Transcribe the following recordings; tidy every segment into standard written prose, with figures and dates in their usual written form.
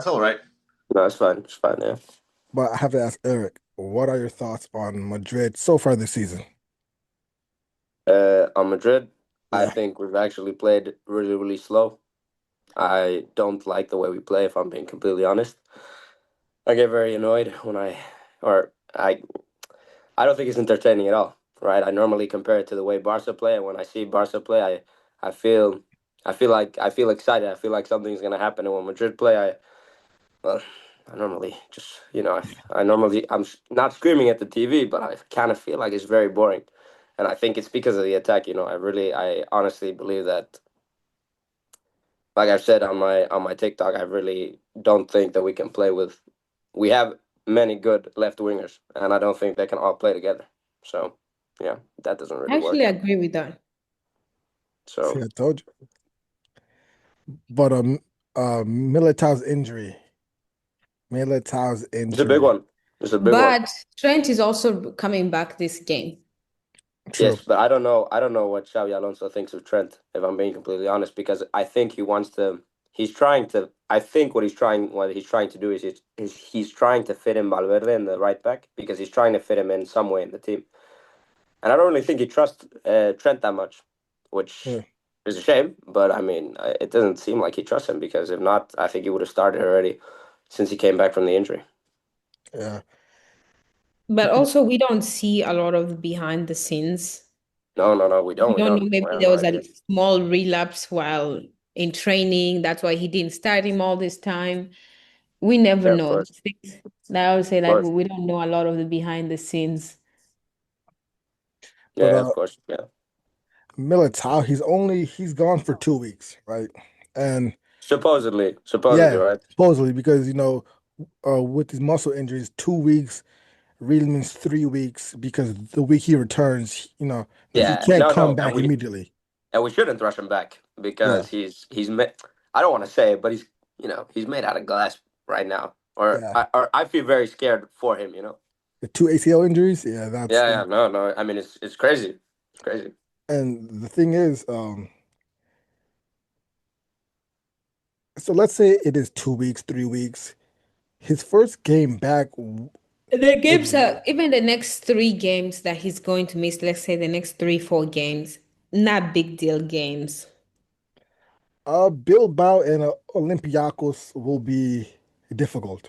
That's all right. No, it's fine. It's fine. Yeah. But I have to ask Eric, what are your thoughts on Madrid so far this season? On Madrid, I Yeah. think we've actually played really, really slow. I don't like the way we play, if I'm being completely honest. I get very annoyed when or I don't think it's entertaining at all, right? I normally compare it to the way Barca play, and when I see Barca play, I feel, I feel excited. I feel like something's gonna happen. And when Madrid play, well, I normally just, I normally, not screaming at the TV, but I kind of feel like it's very boring. And I think it's because of the attack. I honestly believe that, like I've said on my TikTok, I really don't think that we can play with. We have many good left wingers, and I don't think they can all play together. So, yeah, that doesn't I really actually work. agree with that. See, So I told you. But Militao's injury. Militao's it's a big injury. one. It's a big one. But Trent is also coming back this game. True. Yes, but I don't know. I don't know what Xabi Alonso thinks of Trent, if I'm being completely honest, because I think he wants to. He's trying to. I think what he's trying to do is he's trying to fit in Valverde in the right back because he's trying to fit him in some way in the team. And I don't really think he trusts Trent that much, which Yeah. is a shame. But I mean, it doesn't seem like he trusts him because if not, I think he would have started already since he came back from the injury. Yeah. But also, we don't see a lot of behind the scenes. No, no, no, we don't. We We don't know, don't. maybe We have there no was idea. a small relapse while in training. That's why he didn't start him all this time. We never Yeah, of know course, these things. Like I would say, of like course. we don't know a lot of the behind the scenes. But Yeah, of course. Yeah. Militao, he's gone for 2 weeks, right? And Supposedly, yeah, right? supposedly because with his muscle injuries, 2 weeks really means 3 weeks because the week he returns, he Yeah, can't no, come no, back immediately. and we shouldn't rush him back Yeah, because he's made. I don't want to say it, but he's made out of glass right now. yeah. Or I feel very scared for him. You know. The two ACL injuries, yeah, Yeah, yeah, no, no. I mean, it's crazy. It's crazy. and the thing is, so let's say it is 2 weeks, 3 weeks. His first game back The games would are even the next three games that he's going to miss, let's say the next three, 4 games, not big deal games. Bilbao and Olympiacos will be difficult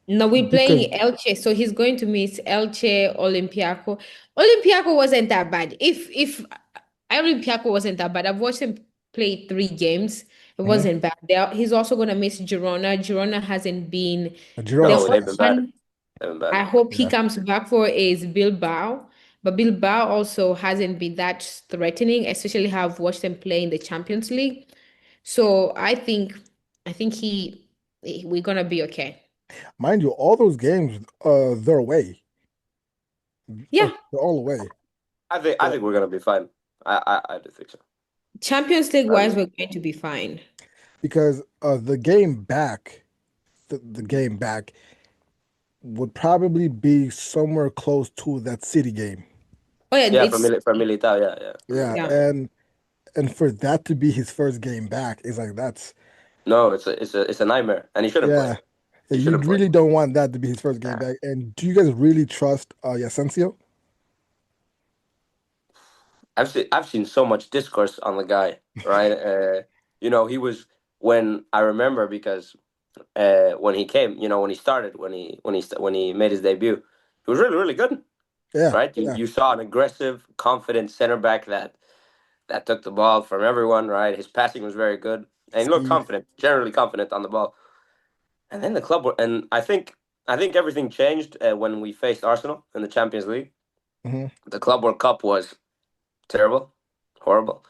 No, we're because playing Elche, so he's going to miss Elche, Olympiaco. Olympiaco wasn't that bad. If Olympiaco wasn't that bad, I've watched him play 3 games. It Mhm. wasn't bad. He's also going to miss Girona. Girona hasn't been the Girona's No, only they've been bad. trash. one They've been bad. I hope he Yeah, comes back for is Bilbao. But Bilbao also hasn't been that threatening, especially how I've watched them play in the Champions League. So I think we're gonna be okay. mind you, all those games, they're away. Yeah, They're all away. I So think we're gonna be fine. I do think so. Champions League I wise, mean, we're going to be fine. because the game back would probably be somewhere close to that City game. Oh yeah, yeah, it's For Militao, yeah, yeah, for Yeah, yeah. Militao. and for that to be his first game back is like that's No, it's a nightmare, and he shouldn't play. yeah. He You shouldn't play. really don't want that to be his first game Nah. back. And do you guys really trust Asensio? I've seen so much discourse on the guy, right? He was when I remember because when he came, when he started, when he made his debut, he was really really good, Yeah, right? You yeah. you saw an aggressive, confident center back that took the ball from everyone, right? His passing was very good, and he looked Speed. confident, generally confident on the ball. And then the club, and I think everything changed when we faced Arsenal in the Champions League. Hmm. The Club World Cup was terrible, horrible.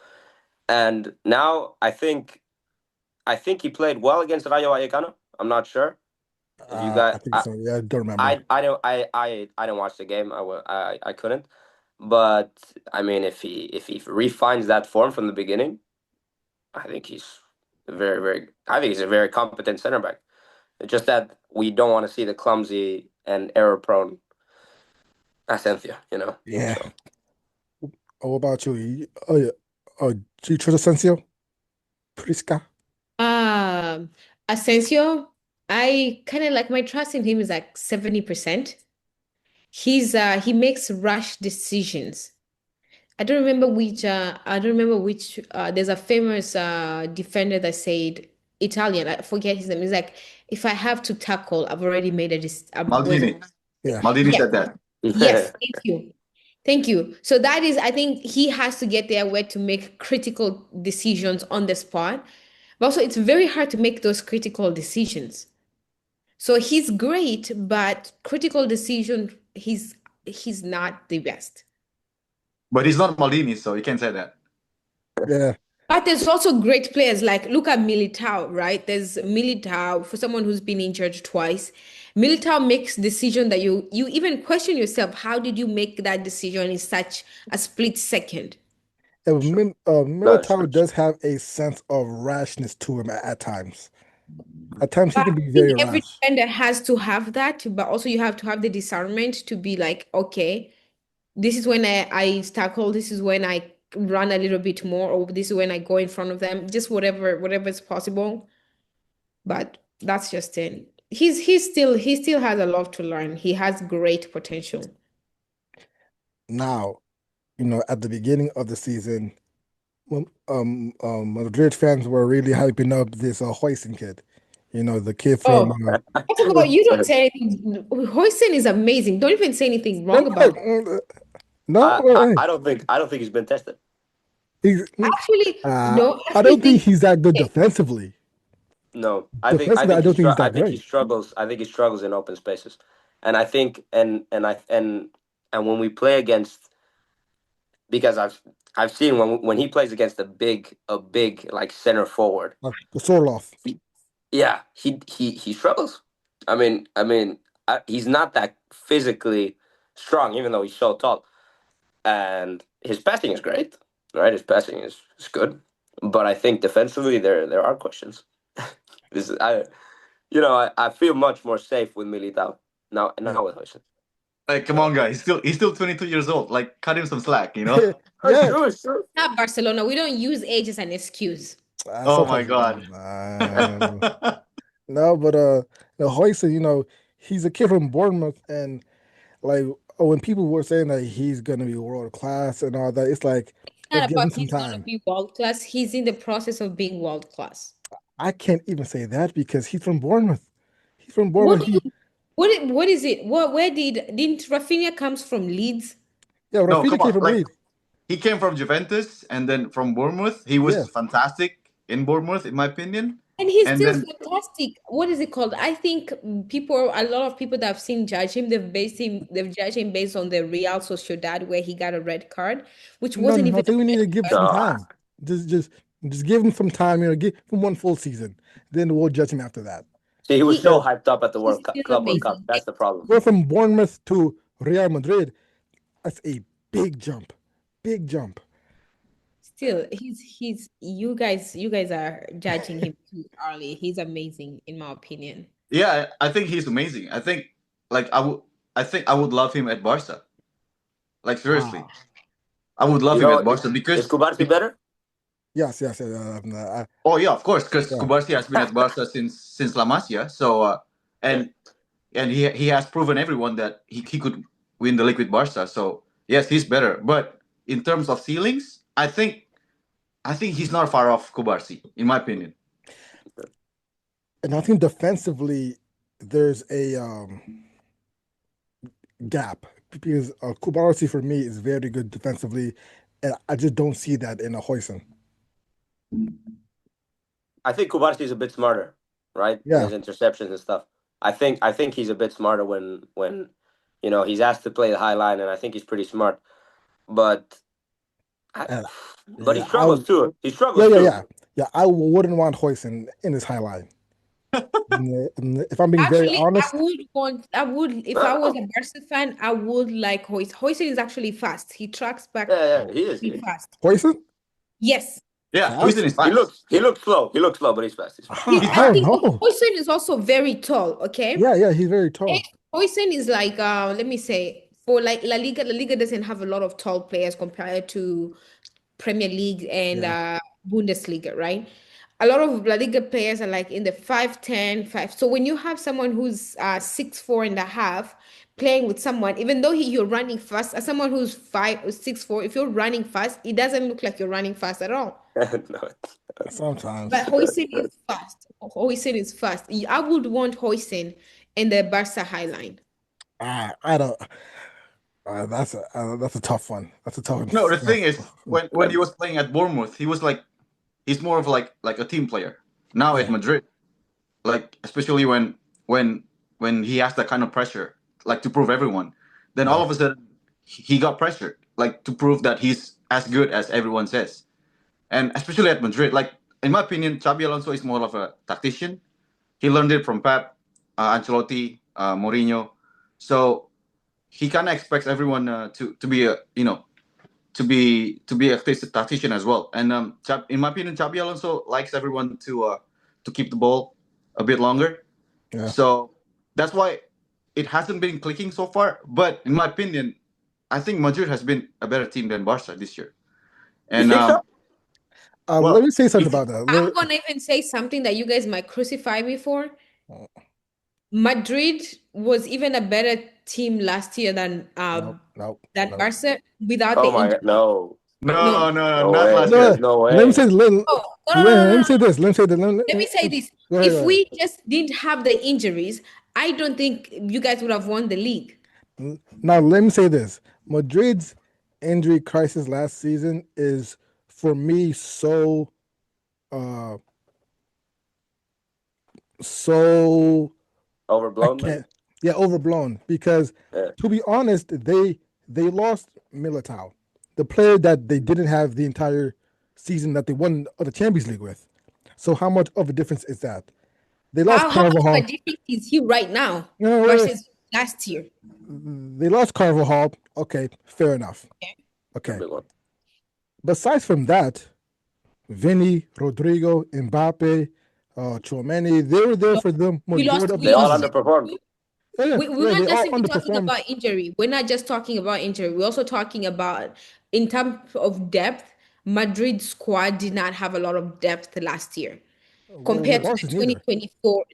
And now I think he played well against Rayo Vallecano. I'm not sure if you I got. think so. Yeah, I don't remember. I didn't watch the game. I couldn't. But I mean, if he refines that form from the beginning, I think he's very very. I think he's a very competent center back. It's just that we don't want to see the clumsy and error prone Asensio. Yeah. So Oh, what about you? Oh yeah. Oh, do you trust Asensio? Prisca? Um, Asensio, I kind of like my trust in him is like 70%. He makes rash decisions. I don't remember which there's a famous defender that said Italian, I forget his name. It's like if I have to tackle, I've already made a was Maldini. Yeah. Maldini yes, said that. yes, thank you. Thank you. So that is, I think he has to get there where to make critical decisions on the spot. But also it's very hard to make those critical decisions. So he's great, but critical decision, he's not the best. But he's not Maldini, so you can't say that. Yeah. But there's also great players like look at Militao, right? There's Militao for someone who's been injured twice. Militao makes decision that you even question yourself. How did you make that decision in such a split second? That's Militao true. does have a sense of rashness to him at times. At times he But can I be think very every rash. defender has to have that, but also you have to have the discernment to be like, okay, this is when I tackle, this is when I run a little bit more, or this is when I go in front of them, just whatever is possible. But that's just it. He still has a lot to learn. He has great potential. Now, at the beginning of the season, when Madrid fans were really hyping up this Hoyson kid. The kid from Oh, I talk about you don't say anything. Hoyson is amazing. Don't even say anything no, wrong about it. no, I don't think he's been tested. he's, Actually, uh, no, I actually don't think think he's that good okay. defensively. No, Defensively, I don't think he's that I think he great. struggles. I think he struggles in open spaces, and I think and when we play against, because I've seen when he plays against a big like center forward. Like Sorloth. Yeah, he struggles. He's not that physically strong, even though he's so tall, and his passing is great. Right, his passing is good, but I think defensively there are questions. This is, I feel much more safe with Militao Yeah. now with Hoyson. Like, come on, guys. He's still 22 years old. Like, cut him some slack, you know? It's Yeah. true, it's true. Not Barcelona. We don't use age as an excuse. Oh my Sometimes God. no, but Hoyson, he's a kid from Bournemouth, and like when people were saying that he's gonna be world class and all that, it's like It's let's not give about him some he's gonna time. be world class. He's in the process of being world class. I can't even say that because he's from Bournemouth. He's from What Bournemouth. do you what is it? Where didn't Rafinha comes from Leeds? Yeah, No, Rafinha come came on. from Like, Leeds. he came from Juventus and then from Bournemouth. He was Yeah, fantastic in Bournemouth, in my opinion. And he's And still then, fantastic. What is it called? I think a lot of people that have seen judge him, they've judged him based on the Real Sociedad where he got a red card, which no, wasn't no, I even a think we need to red give card. some No, time. Just give him some time. Give him one full season, then we'll judge him after that. see, he was He so But hyped up at the he's World Cup, still Club World Cup. amazing. That's the problem. go from Bournemouth to Real Madrid, that's a big jump, big jump. Still, he's you guys are judging him too early. He's amazing in my opinion. yeah, I think he's amazing. I think, like, I would love him at Barca. Like, seriously. Ah, I would love You him know, at Barca is because, Kubarsi better? yes, yes, yes. oh, yeah, of course, because Yeah. Kubarsi has been at Barca since La Masia. So, Yeah. and he has proven everyone that he could win the league with Barca. So yes, he's better. But in terms of ceilings, I think he's not far off Kubarsi, in my opinion. And I think defensively, there's a gap because Kubarsi for me is very good defensively, and I just don't see that in a Hoyson. I think Kubarsi is a bit smarter, right, in Yeah, his interceptions and stuff. I think he's a bit smarter when he's asked to play the high line, and I think he's pretty smart. But I, and but he yeah, struggles too. He yeah, struggles yeah, too. yeah, yeah. I wouldn't want Hoyson in his high line. If I'm being very Actually, honest, if I was a Barca fan, I would like Hoyson. Hoyson is actually fast. He tracks back Yeah, he is. He pretty is. fast. Hoyson Yes. Yeah, Huijsen fast. is He fast. looks he looks slow. He looks slow, but he's fast. He's fast. I, He's I I don't fast. think know. Hoyson is also very tall, okay? Yeah, yeah, he's very And tall. Hoyson is like let me say for like La Liga doesn't have a lot of tall players compared to Premier League and Yeah, Bundesliga, right? a lot of La Liga players are like in the 5'10", 5. So when you have someone who's 6'4.5" playing with someone, even though you're running fast, as someone who's 6'4", if you're running fast, it doesn't look like you're running fast at all. No. Sometimes. But Hoisin is fast. Hoisin is fast. I would want Hoisin in the Barca high line. I don't. That's a tough one. That's a tough one. No, the thing is, when he was playing at Bournemouth, he was like, he's more of like a team player. Now at Yeah. Madrid, like especially when he has that kind of pressure, like to prove everyone, then all Yeah. of a sudden he got pressured, like to prove that he's as good as everyone says. And especially at Madrid, like in my opinion, Xabi Alonso is more of a tactician. He learned it from Pep, Ancelotti, Mourinho. So he kind of expects everyone to be a to be a tactician as well. And in my opinion, Xabi Alonso likes everyone to keep the ball a bit longer. Yeah. So that's why it hasn't been clicking so far. But in my opinion, I think Madrid has been a better team than Barca this year. You And think so? Let well, me say something if, about that. I'm gonna even say something that you guys might crucify me for. Madrid was even a better team last year than Nope. Barca without Oh the my injury. God, no. no, No not way. last year. No Let me way. say. Oh, no, no, no, Let no, me say no. this. Let me say this. Let me say this. Go ahead. If Go ahead. we just didn't have the injuries, I don't think you guys would have won the league. Now let me say this: Madrid's injury crisis last season is, for me, uh, so I Overblown, maybe? can't. Yeah, overblown. Because Yeah. to be honest, they lost Militao, the player that they didn't have the entire season that they won the Champions League with. So how much of a difference is that? They lost How much of a Carvajal. difference is he right now No, wait. versus last year? They lost Carvajal. Okay, fair enough. Okay. Big one. Besides from that, Vinny, Rodrigo, Mbappe, Chouameni, they were there for the We lost. majority of We the They all lost. season. underperformed. We're They not just all simply talking underperformed. about injury. We're not just talking about injury. We're also talking about, in terms of depth, Madrid's squad did not have a lot of depth last year compared to the Barca's neither.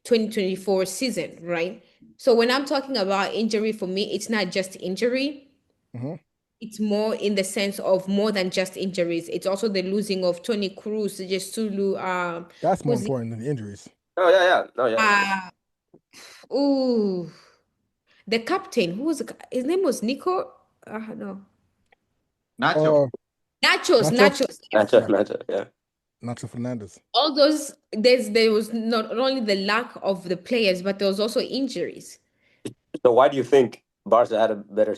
2024 season, right? So when I'm talking about injury, for me, it's not just injury. Mhm. It's more in the sense of more than just injuries. It's also the losing of Tony Cruz, Jesulu, That's more who's the, important than the injuries. Oh, yeah. No, yeah. ooh, the captain, who was his name was Nico? No. Nacho. Uh, Nachos, Nacho, Nachos. Not yeah, yeah. Nacho Fernandez. All those, there was not only the lack of the players, but there was also injuries. So why do you think Barca had a better,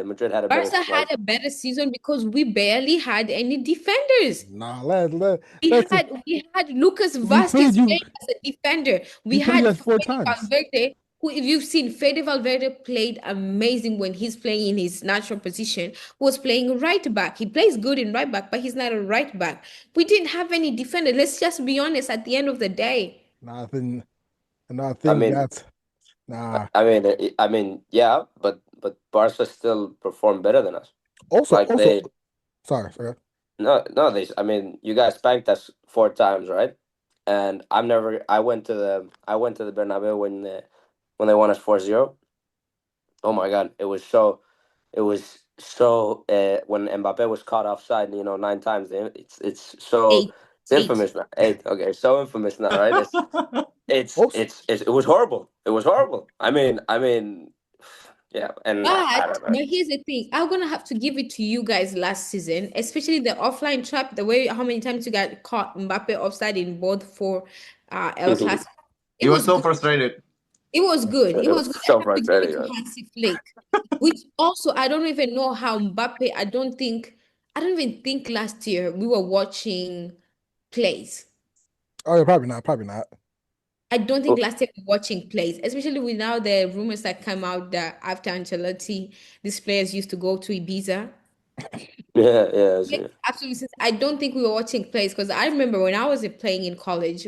Madrid had a better, Barca had a better season because we barely had any defenders. Nah, We had Lucas we played Vazquez you. playing as a defender. We We played you had like 4 Fede times. Valverde, who, if you've seen, Fede Valverde played amazing when he's playing in his natural position. Was playing right back. He plays good in right back, but he's not a right back. We didn't have any defender. Let's just be honest. At the end of the day, Nothing. And I I think mean, that's nah. yeah, but Barca still performed better than us. Also, Like they, sorry. no, I mean, you guys spanked us 4 times, right? And I went to the Bernabeu when they won us 4-0. Oh my God, it was so when Mbappe was caught offside, 9 times. eight, It's eight. infamous now. 8, okay, so infamous now, right? Also, It was horrible. It was horrible. Yeah, and I don't know. But here's the thing. I'm gonna have to give it to you guys last season, especially the offline trap, the way how many times you got caught Mbappe offside in both for El Clasico. It He was was so good. frustrated. It was good. It It was was good. I so have to give it frustrating, to man. Hansi Flick, which also I don't even know how Mbappe. I don't even think last year we were watching plays. oh, yeah, probably not. Probably not. I don't think last year we were watching plays, especially with now the rumors that come out that after Ancelotti, these players used to go to Ibiza. Yeah. Makes absolute sense. I don't think we were watching plays because I remember when I was playing in college,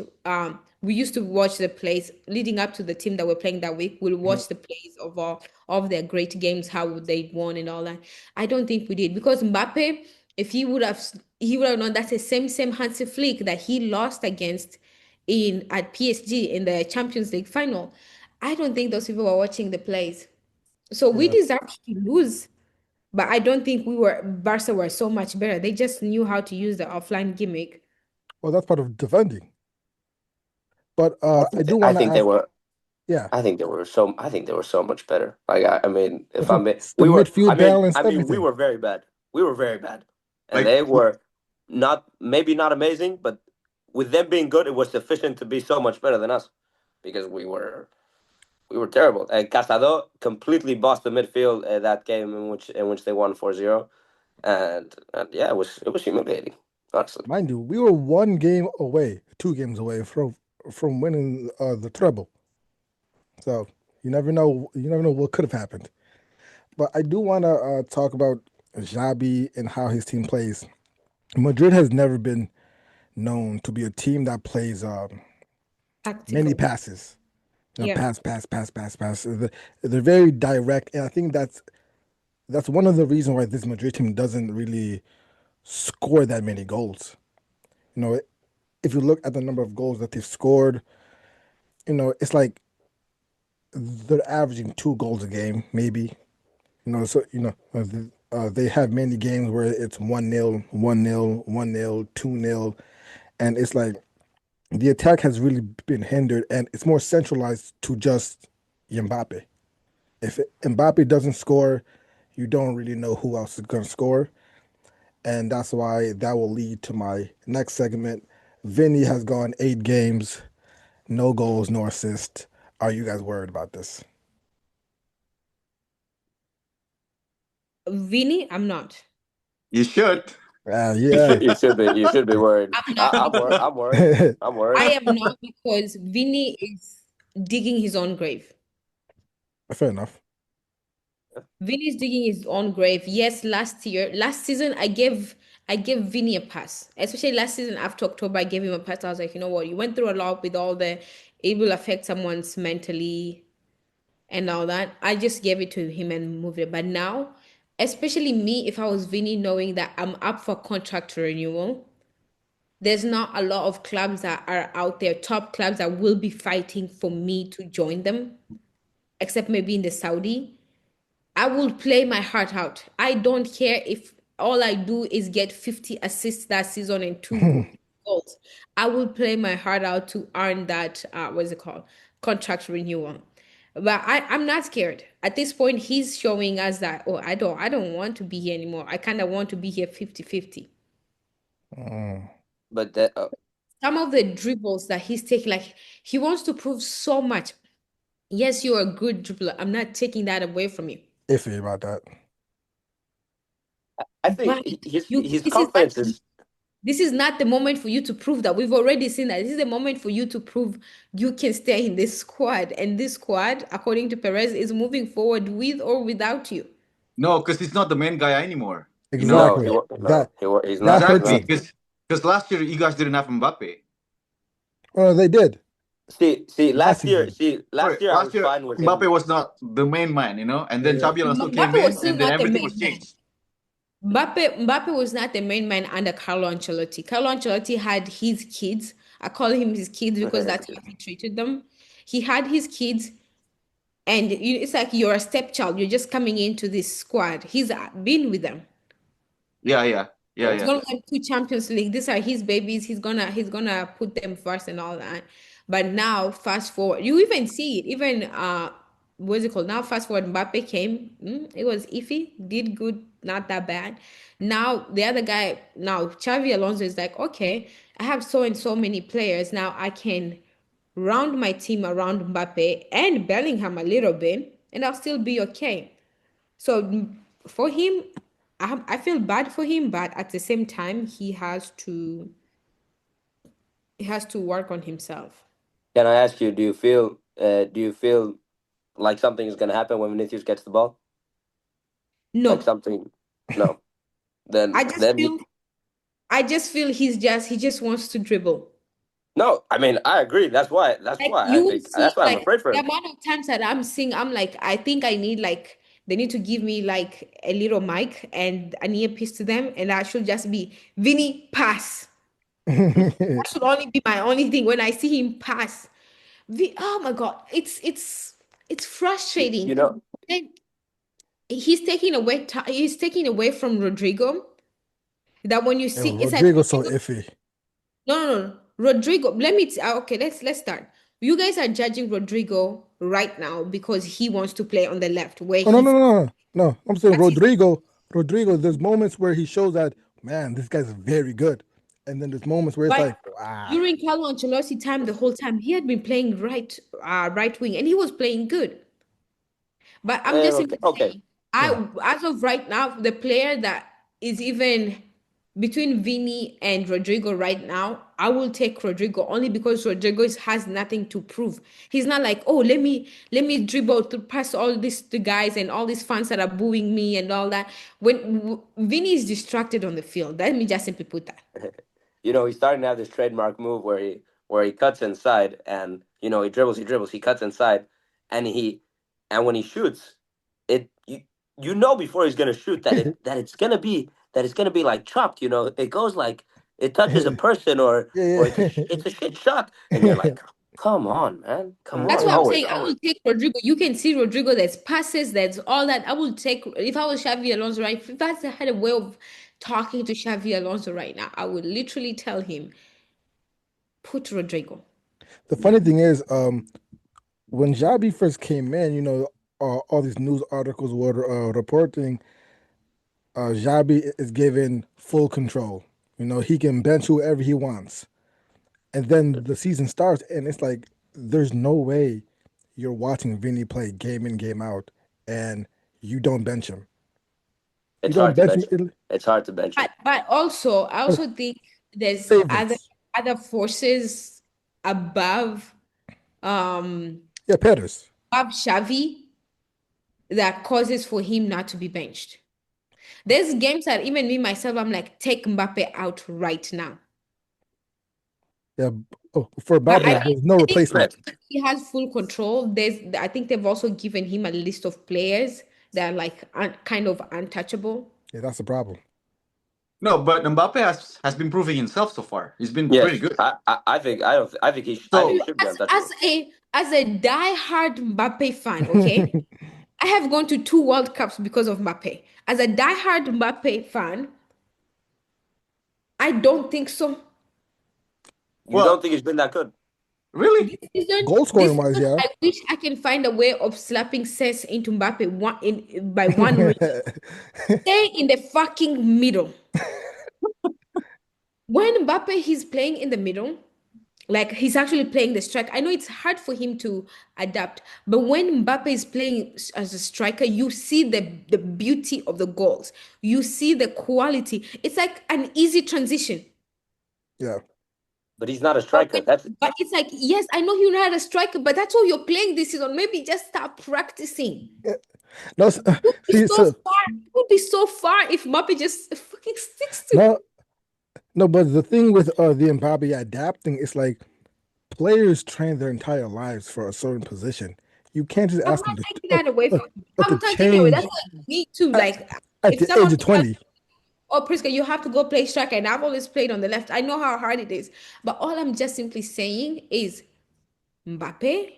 we used to watch the plays leading up to the team that we're playing that week. We'll Mhm. watch the plays of all of their great games, how they won and all that. I don't think we did because Mbappe, if he would have he would have known that's the same Hansi Flick that he lost against at PSG in the Champions League final. I don't think those people were watching the plays. So we Yeah. deserved to lose. But I don't think Barca were so much better. They just knew how to use the offline gimmick. Well, that's part of defending. But I do I want to think they ask. were. Yeah. I think they were so. I think they were so much better. Like I mean, if Listen, I'm, it's the we were. midfield balance, I mean, we everything. were very bad. We were very bad, and Like they were not maybe not amazing, but with them being good, it was sufficient to be so much better than us, because we were terrible. And Casado completely bossed the midfield that game in which they won 4-0. And yeah, it was humiliating, honestly. Mind you, we were 2 games away from winning the treble. So you never know. You never know what could have happened. But I do want to talk about Xabi and how his team plays. Madrid has never been known to be a team that plays many Tactical. passes. Yeah. Pass, pass, pass, pass, pass. They're very direct, and I think that's one of the reasons why this Madrid team doesn't really score that many goals. You know, if you look at the number of goals that they've scored, it's like they're averaging 2 goals a game, maybe. So they have many games where it's 1-0, 1-0, 1-0, 2-0, and it's like the attack has really been hindered, and it's more centralized to just Mbappe. If Mbappe doesn't score, you don't really know who else is going to score, and that's why that will lead to my next segment. Vinny has gone 8 games, no goals, no assists. Are you guys worried about this? Vinny, I'm not. you should. Yeah. You should be worried. I'm not because I'm worried. I'm I worried. am not because Vinny is digging his own grave. Fair enough. Vinny is digging his own grave. Yes, last season, I gave Vinny a pass. Especially last season after October, I gave him a pass. I was like, you know what, you went through a lot with all the it will affect someone's mentally and all that. I just gave it to him and moved it. But now, especially me, if I was Vinny, knowing that I'm up for contract renewal, there's not a lot of clubs that are out there, top clubs that will be fighting for me to join them, except maybe in the Saudi. I will play my heart out. I don't care if all I do is get 50 assists that season and 2 goals. I will play my heart out to earn that, what's it called? Contract renewal. But I'm not scared. At this point, he's showing us that, oh, I don't want to be here anymore. I kind of want to be here 50-50. But that, Some of the dribbles that he's taking, like he wants to prove so much. Yes, you're a good dribbler. I'm not taking that away from you. Iffy about that. I think But his confidence is. this is not the moment for you to prove that. We've already seen that. This is the moment for you to prove you can stay in this squad. And this squad, according to Perez, is moving forward with or without you. No, because he's not the main guy anymore. You know No, Exactly. he's That not. hurts exactly him. because last year you guys didn't have Mbappe. Well, they did Last year, season. Sorry, I last was year fine with Mbappe him. was not the main man, and then Yeah. Xabi Alonso came Mbappe was in, still and then not the everything main was man. changed. Mbappe was not the main man under Carlo Ancelotti. Carlo Ancelotti had his kids. I call him his kids because that's how he treated them. He had his kids, and it's like you're a stepchild. You're just coming into this squad. He's been with them. Yeah, yeah, yeah, He's yeah. gonna win 2 Champions League. These are his babies. He's gonna put them first and all that. But now, fast forward, you even see it. Even what's it called? Now, fast forward, Mbappe came. It was iffy. Did good, not that bad. Now the other guy, now Xavi Alonso is like, okay, I have so and so many players. Now I can round my team around Mbappe and Bellingham a little bit, and I'll still be okay. So for him, I feel bad for him, but at the same time, he has to work on himself. Can I ask you? Do you feel like something is going to happen when Vinicius gets the ball? Like No, something? No. I Then just then you. feel I just feel he just wants to dribble. No, I mean I agree. Like you will see, That's why I'm like afraid for the him. amount of times that I'm seeing, I'm like, I think I need like they need to give me like a little mic and an earpiece to them, and that should just be Vinny pass. That should only be my only thing when I see him pass. Oh my God, it's frustrating. You know, And he's taking away from Rodrigo. That when you see, it's like Rodrigo's so iffy. no. Rodrigo, okay, let's start. You guys are judging Rodrigo right now because he wants to play on the left where Oh no he's no no no no! I'm saying that's his Rodrigo. Rodrigo. There's moments where he shows that man, this guy's very good, and then there's moments where it's but like, wow. during Carlo Ancelotti time, the whole time he had been playing right wing and he was playing good. But I'm just okay, simply okay. saying, Yeah. as of right now, the player that is even between Vini and Rodrigo right now, I will take Rodrigo only because Rodrigo has nothing to prove. He's not like, oh, let me dribble to pass all this to guys and all these fans that are booing me and all that. When Vini is distracted on the field, let me just simply put that. You know, he's starting to have this trademark move where he cuts inside and he dribbles, he cuts inside, and when he shoots, before he's gonna shoot that it's gonna be like chopped. It goes like it touches a person or Yeah, it's a shit shot, and you're like, come on, man, come That's on. what I'm Always, saying. I will take Rodrigo. You can see Rodrigo. There's passes. There's all that. I will take. If I was Xavi Alonso, right? If I had a way of talking to Xavi Alonso right now, I would literally tell him, put Rodrigo. the funny thing is, when Xabi first came in, all these news articles were reporting Xabi is given full control. He can bench whoever he wants. And then the season starts, and it's like, there's no way you're watching Vinny play game in, game out, and you don't bench him. You it's don't hard to bench bench him. him. It's hard to bench him. But also, I also think there's Favorites. other forces above Yeah, Pettis. above Xavi that causes for him not to be benched. There's games that even me myself, I'm like, take Mbappe out right now. Yeah. Oh, for But Mbappe, there's no I think replacement. he has full control. I think they've also given him a list of players that are like kind of untouchable. Yeah, that's the problem. No, but Mbappe has been proving himself so far. He's been pretty Yes, good. I think I don't I think I think So he should be As untouchable. a diehard Mbappe fan, okay, I have gone to 2 World Cups because of Mbappe. As a diehard Mbappe fan, I don't think so. You don't well, think he's been that good? really? Goal This scoring wise, season, yeah. I wish I can find a way of slapping sense into Mbappe by one reason. Stay in the fucking middle. When Mbappe he's playing in the middle, like he's actually playing the strike. I know it's hard for him to adapt, but when Mbappe is playing as a striker, you see the beauty of the goals. You see the quality. It's like an easy transition. Yeah. But he's not a But, striker. That's but it's like, yes, I know you're not a striker, but that's all you're playing this season. Maybe just start practicing. No, It's see, so so far. It would be so far if Mbappe just fucking sticks to. no, no, but the thing with the Mbappe adapting is like players train their entire lives for a certain position. You can't just I'm ask not them to, taking that away from you. but I'm to not taking it away. change That's like me too. at, Like at if the someone age of tells 20. oh, Priska, you have to go play striker. And I've always played on the left. I know how hard it is. But all I'm just simply saying is Mbappe,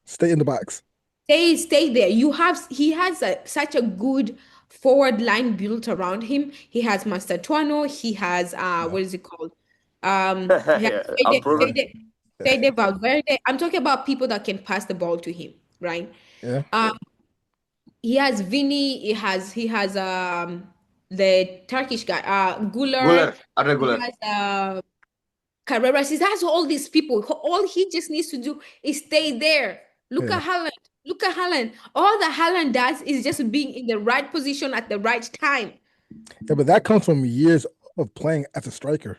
Stay in the box. stay there. He has such a good forward line built around him. He has Master Tuano. He has Yeah. what is it called? He has yeah, unproven. Fede Valverde. I'm talking about people that can pass the ball to him, right? Yeah. He has Vini, he has the Turkish guy, Guler, Guler, Arda he Guler. has Carreras, he has all these people. All he just needs to do is stay there. Look Yeah. at Haaland. Look at Haaland. All that Haaland does is just being in the right position at the right time. Yeah, but that comes from years of playing as a striker.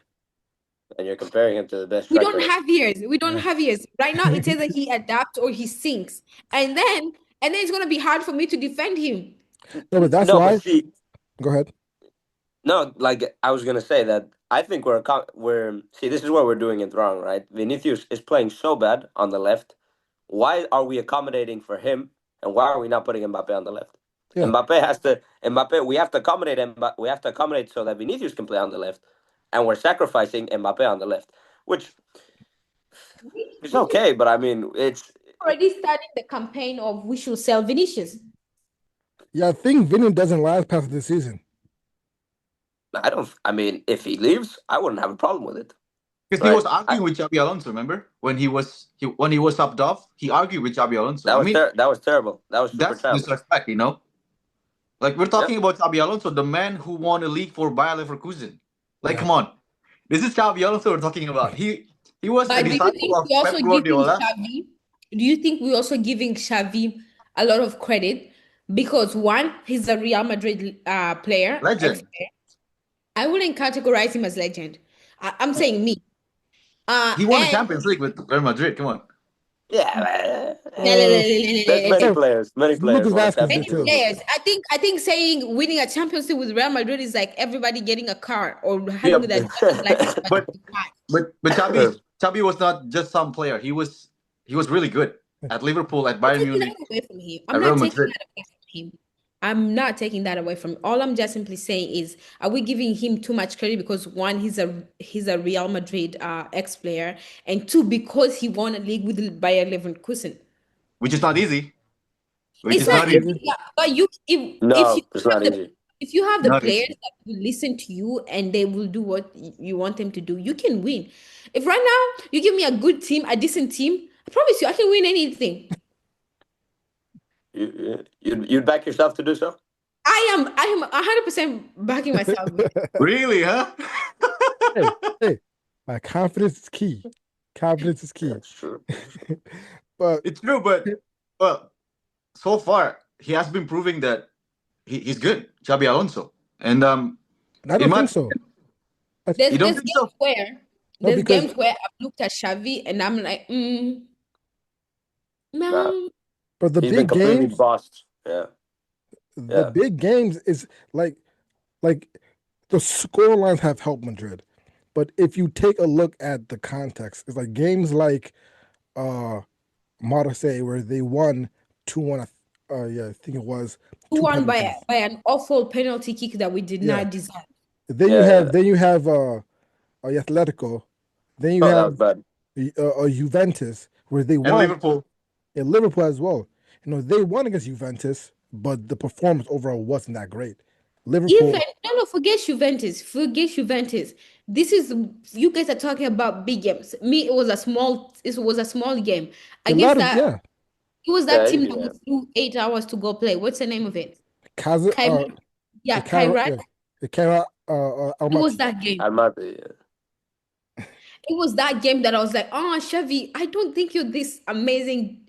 And you're comparing him to the best We don't striker. have years. We don't Yeah. have years. Right now, it's either he adapts or he sinks. And then it's gonna be hard for me to defend him. No, but that's No, but why. see, Go ahead. no, like I was gonna say that I think we're see this is what we're doing it wrong, right? Vinicius is playing so bad on the left. Why are we accommodating for him, and why are we not putting Mbappe on the left? Yeah. Mbappe. We have to accommodate Mbappe. We have to accommodate so that Vinicius can play on the left, and we're sacrificing Mbappe on the left, which is We okay. But I mean, it's already starting the campaign of we should sell Vinicius. Yeah, I think Vinny doesn't last past this season. I don't. I mean, if he leaves, I wouldn't have a problem with it. Because he Right? was arguing with Xabi Alonso. Remember when he was subbed off, he argued with Xabi Alonso. That I was mean, that was terrible. That was super that's terrible. disrespect, you know. Like we're Yeah. talking about Xabi Alonso, the man who won a league for Bayer Leverkusen. Like, Yeah. come on, this is Xabi Alonso we're talking about. He was a But do you disciple think of we also Pep giving Guardiola. Xavi? Do you think we also giving Xavi a lot of credit because one, he's a Real Madrid player, Legend. I wouldn't categorize him as legend. I'm saying me. He won a And Champions League with Real Madrid. Come on. Yeah. There's That's many how players. Many players Lucas won a Vasquez did Champions many too. League. players. I think saying winning a Champions League with Real Madrid is like everybody getting a car or Yeah, having that license. but Xabi was not just some player. He was really good at Liverpool, at I'm Bayern taking that Munich, away from him. at I'm Real not taking Madrid. that away from him. I'm not taking that away from him. All I'm just simply saying is, are we giving him too much credit because one, he's a Real Madrid ex player, and two, because he won a league with Bayer Leverkusen. Which is not easy. Which It's is not not Not easy. easy. easy, but you if you No, it's not have easy. if you have the Not players easy. that will listen to you and they will do what you want them to do, you can win. If right now you give me a good team, a decent team, I promise you I can win anything. You'd back yourself to do so? I am 100% backing myself. Really, huh? Hey, my confidence is key. Confidence is key. That's true. But It's true, but well, so far he has been proving that he's good, Xabi Alonso. And I in don't my think so. you don't think so? No, There's because games where I've looked at Xavi and I'm like, Nah, no. but the he's been big completely games, bossed. Yeah. the Yeah. big games is like the score lines have helped Madrid. But if you take a look at the context, it's like games like Marseille where they won 2-1. Yeah, I think it was two Won penalties. by an awful penalty kick that we did Yeah. not deserve. Then Yeah. you have Atletico. Then you Oh, that have was bad. Juventus where they And won. Liverpool. Yeah, Liverpool as well. You know, they won against Juventus, but the performance overall wasn't that great. Liverpool, Even no, forget Juventus. Forget Juventus. This is you guys are talking about big games. Me, it was a small game. a Against lot of that, it was that Yeah, team that yeah. we flew 8 hours to go play. What's the name of it? Kaza, Kairat. Yeah, Kairat. Kara, It was Almaty. that game. I might be. It was that game that I was like, oh, Chevy, I don't think you're this amazing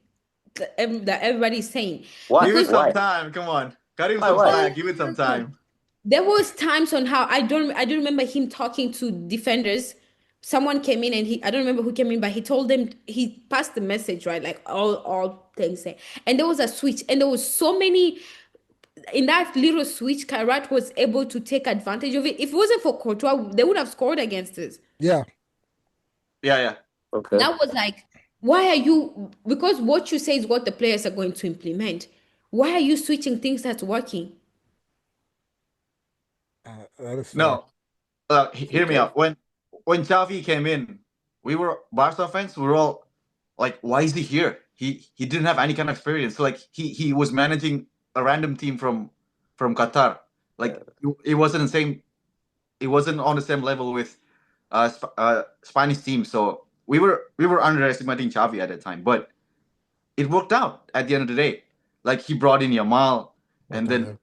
that everybody's saying. Why? Give it Because some Why? time. Come on. Cut him Why? some Why? slack. Give it some time. there was times on how I don't remember him talking to defenders. Someone came in and I don't remember who came in, but he told them he passed the message, right? Like all things there. And there was a switch, and there was so many in that little switch, Kairat was able to take advantage of it. If it wasn't for Courtois, they would have scored against us. Yeah, Yeah. Okay. That was like, why are you? Because what you say is what the players are going to implement. Why are you switching things that's working? that is fair. No. Hear me Okay. out. When Xavi came in, we were Barca fans. We were all like, "Why is he here? He didn't have any kind of experience. Like he was managing a random team from Qatar. Like it wasn't the same. It wasn't on the same level with Spanish team. So we were underestimating Xavi at that time. But it worked out at the end of the day. Like he brought in Yamal, and then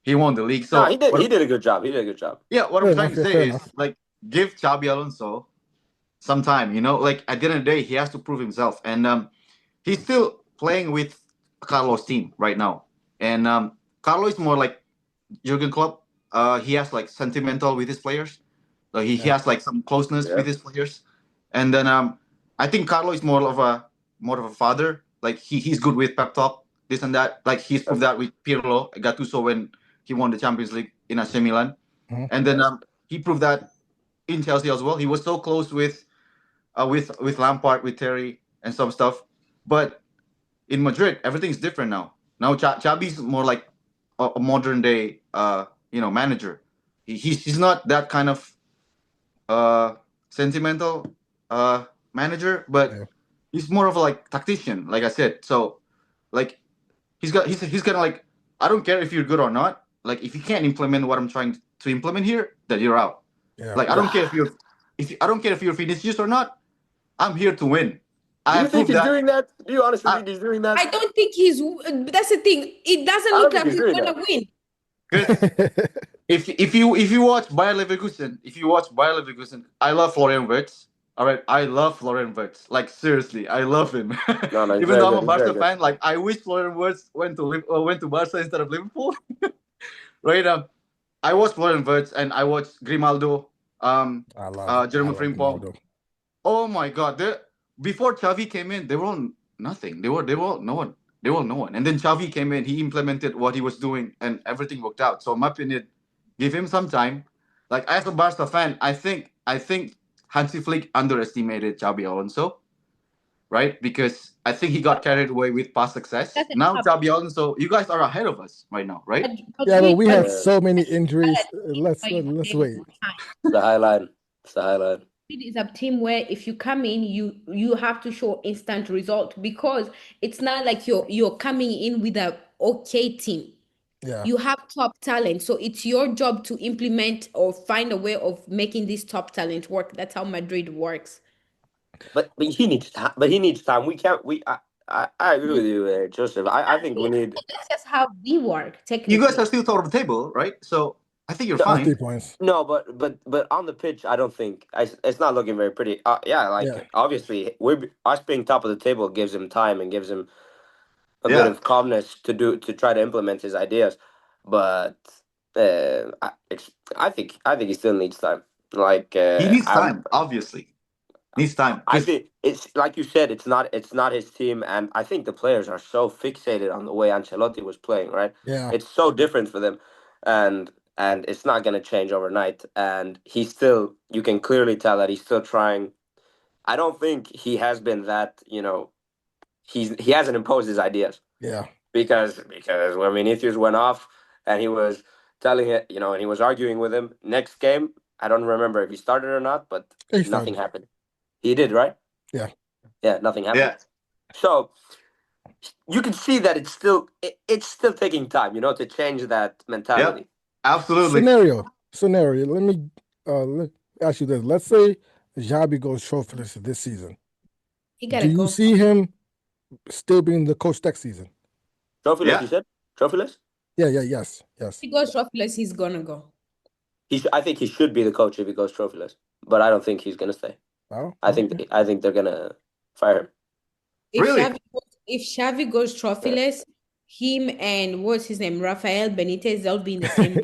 he won the league. No, So he did. He did a good job. He did a good job. yeah, what Fair I'm trying enough, to fair say is enough. like give Xabi Alonso some time. You know, like at the end of the day, he has to prove himself, and he's still playing with Carlos' team right now. And Carlo is more like Jurgen Klopp. He has like sentimental with his players. So he has like some closeness Yeah. with his players. And then I think Carlo is more of a father. Like he's good with pep talk, this and that. Like he's proved that with Pirlo, Gattuso when he won the Champions League in AC Milan. Mhm. And then he proved that in Chelsea as well. He was so close with Lampard, with Terry, and some stuff. But in Madrid, everything's different now. Now Xabi's more like a modern day manager. He's not that kind of sentimental manager, but Yeah. he's more of a like tactician, like I said. So like he's kind of like, I don't care if you're good or not. Like if you can't implement what I'm trying to implement here, then you're out. Yeah. Like I don't care I don't care if you're Vinicius or not. I'm here to win. Do I you think proved he's that. doing that? Do you honestly I, think he's doing that? I don't think he's. That's the thing. It doesn't I don't look think like he's he's doing gonna that. win. Because if you watch Bayer Leverkusen, I love Florian Wirtz. All right, I love Florian Wirtz. Like seriously, I love him. No, he's Even very though I'm good. a He's very Barca good. fan, like I wish Florian Wirtz went to Barca instead of Liverpool. Right? I watched Florian Wirtz and I watched Grimaldo, I Jeremy love Frimpong. Ronaldo. Oh my God! Before Xavi came in, they were all nothing. They were all no one. They were all no one. And then Xavi came in. He implemented what he was doing, and everything worked out. So in my opinion, give him some time. Like as a Barca fan, I think Hansi Flick underestimated Xabi Alonso, right? Because I think he got carried away with past success. Doesn't Now happen. Xabi Alonso, you guys are ahead of us right now, right? Yeah, but Madrid, we Madrid had Yeah, so many is injuries. Let's game wait. on time. it's the high line. It's the high line. It is a team where if you come in, you have to show instant result because it's not like you're coming in with a okay team. Yeah. You have top talent, so it's your job to implement or find a way of making this top talent work. That's how Madrid works. But he needs time. But he needs time. We can't. I agree with you, Joseph. I think we Exactly. need. That's just how we work, You guys are technically. still top of the table, right? So I think you're No, That's fine. 3 points. no, but on the pitch, I don't think it's not looking very pretty. Yeah, Yeah. like obviously, us being top of the table gives him time and gives him a bit Yeah, of calmness to try to implement his ideas. But I think he still needs time. Like he needs time. Obviously, needs time I because think it's like you said, it's not his team, and I think the players are so fixated on the way Ancelotti was playing. Right, Yeah. it's so different for them, and it's not going to change overnight. And he's still, you can clearly tell that he's still trying. I don't think he has been that. He hasn't imposed his ideas Yeah. because when Vinicius went off and he was telling it, and he was arguing with him. Next game, I don't remember if he started or not, but He nothing started. happened. He did, right? Yeah. Yeah, nothing happened. yeah, So you can see that it's still taking time, to change that mentality. absolutely. Scenario. Let me ask you this. Let's say Xabi goes trophyless this season. He Do gotta you go. see him still being the coach next season? Trophyless, Yeah. you said? Trophyless? Yes. If he goes trophyless, he's gonna go. I think he should be the coach if he goes trophyless, but I don't think he's gonna stay. Oh, I think okay. I think they're gonna fire him. If Really? Xavi goes trophyless, him and what's his name, Rafael Benitez, they'll be in the same.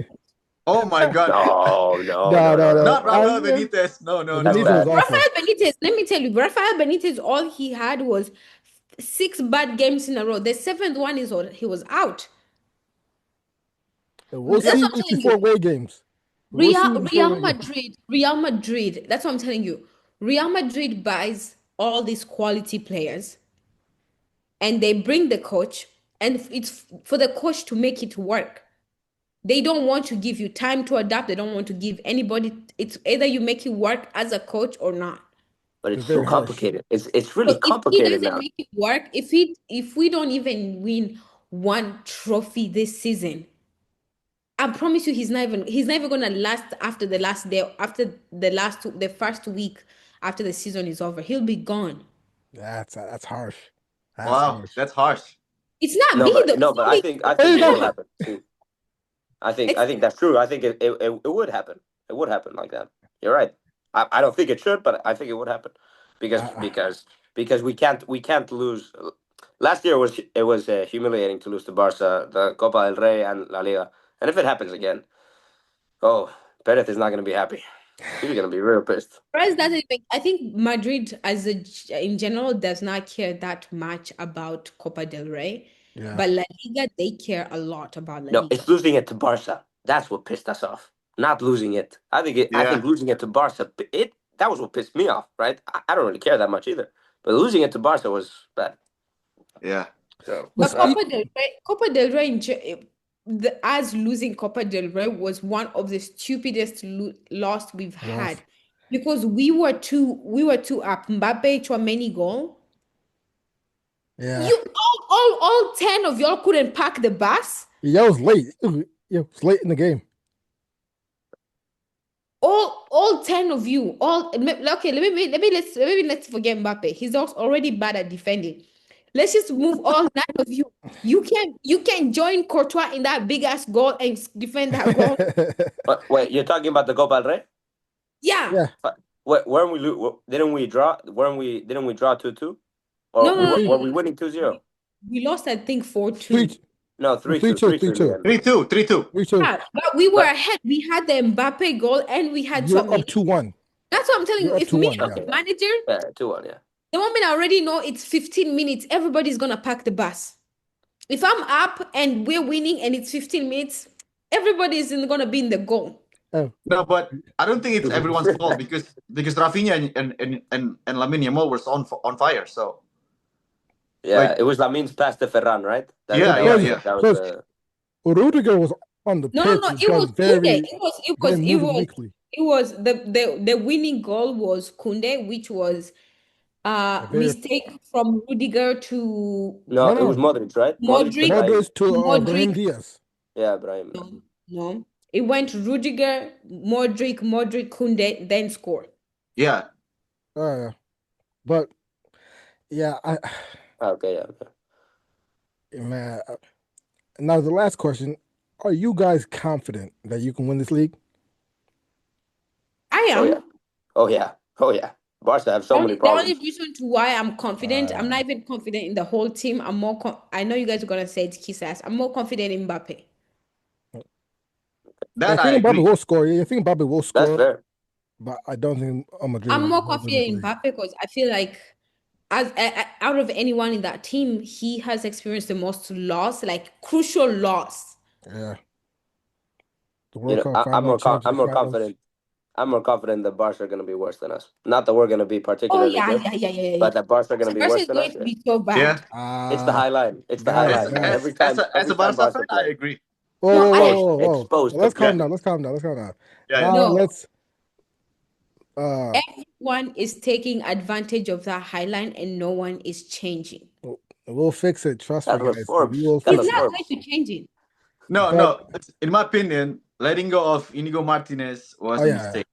Oh my God. No, Not Rafael I- Benitez. No, no, That's no. Benitez was bad. awful. Rafael Benitez, let me tell you, Rafael Benitez, all he had was 6 bad games in a row. The 7th one is he was out. We'll That's see what I'm with the telling you. 4 away games. We'll see with the 4 away games. Real Madrid. That's what I'm telling you. Real Madrid buys all these quality players, and they bring the coach, and it's for the coach to make it work. They don't want to give you time to adapt. They don't want to give anybody. It's either you make it work as a coach or not. But It's it's too very harsh. complicated. It's So really if he complicated doesn't now. make it work, if we don't even win one trophy this season, I promise you he's never gonna last after the last day, after the first week after the season is over. He'll be gone. That's harsh. That's Wow, harsh. that's harsh. It's not No, me but though. no, It's but not I me. think There you it will go. happen too. I It's think that's true. I think it would happen. It would happen like that. You're right. I don't think it should, but I think it would happen because Uh, because we can't lose. Last year was humiliating to lose to Barca, the Copa del Rey and La Liga, and if it happens again, oh, Perez is not going to be happy. He's going to be real pissed. Perez doesn't even, I think Madrid in general does not care that much about Copa del Rey, yeah. but La Liga they care a lot about La No, Liga. it's losing it to Barca. That's what pissed us off. Not losing it. I think Yeah. losing it to Barca. That was what pissed me off. Right. I don't really care that much either. But losing it to Barca was bad. Yeah. So But But Copa del Rey as losing Copa del Rey was one of the stupidest loss we've had, because we were too up. Mbappe Tchouameni goal. Yeah. You all 10 of y'all couldn't pack the bus. Yeah, it was late. It was late in the game. All 10 of you, okay, let's forget Mbappe. He's already bad at defending. Let's just move all 9 of you. You can join Courtois in that big ass goal and defend that goal. Wait, you're talking about the Copa del Rey? Yeah. Yeah. Weren't we didn't we draw? Didn't we draw 2-2? Or No. were we winning 2-0? We lost, I think, 4-2. No, 3-2. 3-2. 3-2, 3-2. 3-2. Yeah, but we were ahead. We had the Mbappe goal and we had You're Tchouameni. up 2-1. That's what I'm telling you. You're up If me 2-1, as yeah. a manager, Yeah, 2-1, yeah. the moment I already know it's 15 minutes, everybody's gonna pack the bus. If I'm up and we're winning and it's 15 minutes, everybody's gonna be in the goal. Oh, No, but I don't think it's everyone's fault because Rafinha and Lamine Yamal were on fire. So Yeah, Like- it was Lamin's pass to Ferran, right? Yeah, yeah. That was the... Rudiger was on the No, pitch. it was Kunde. very moving weakly. It was the winning goal was Kunde, which was very- mistake from Rudiger to No, No, it was Modric, right? Modric. to Brahim. Modric to Modric. Brahim Diaz. Yeah, Brahim. No. It went Rudiger, Modric, Kunde, then score. yeah, But yeah, Okay, yeah. Okay. man. Now the last question: are you guys confident that you can win this league? I am. Oh yeah. Barca have so many The only problems. reason to why I'm confident, I'm not even confident in the whole team. I'm more. I know you guys are gonna say it's Kisas. I'm more confident in Mbappe. that I I think Mbappe agree. will score. I think Mbappe will That's score, fair. but I don't think Madrid. I'm more will win confident in this league. Mbappe because I feel like, as out of anyone in that team, he has experienced the most loss, like crucial loss. Yeah. The You World know, Cup I'm more final, I'm more Champions confident. I'm more confident that Barca are going to be worse than us. Not that we're going to be Oh particularly yeah, good, yeah. but that Barca are going to be Barca worse is than going us. to be so bad. Yeah, It's the high line. It's the high Guys, line. guys. Every time as a Barca Barca fan, I play. agree. Whoa, Exposed. Exposed Let's to calm play. down. Let's calm down. Yeah, Now No. let's. Everyone is taking advantage of that high line, and no one is changing. We'll fix it. Trust me, Carlos guys. Forbes. We will Carlos He's fix it. not Forbes. going to change it. No, But- no. In my opinion, letting go of Inigo Martinez was a yeah. mistake.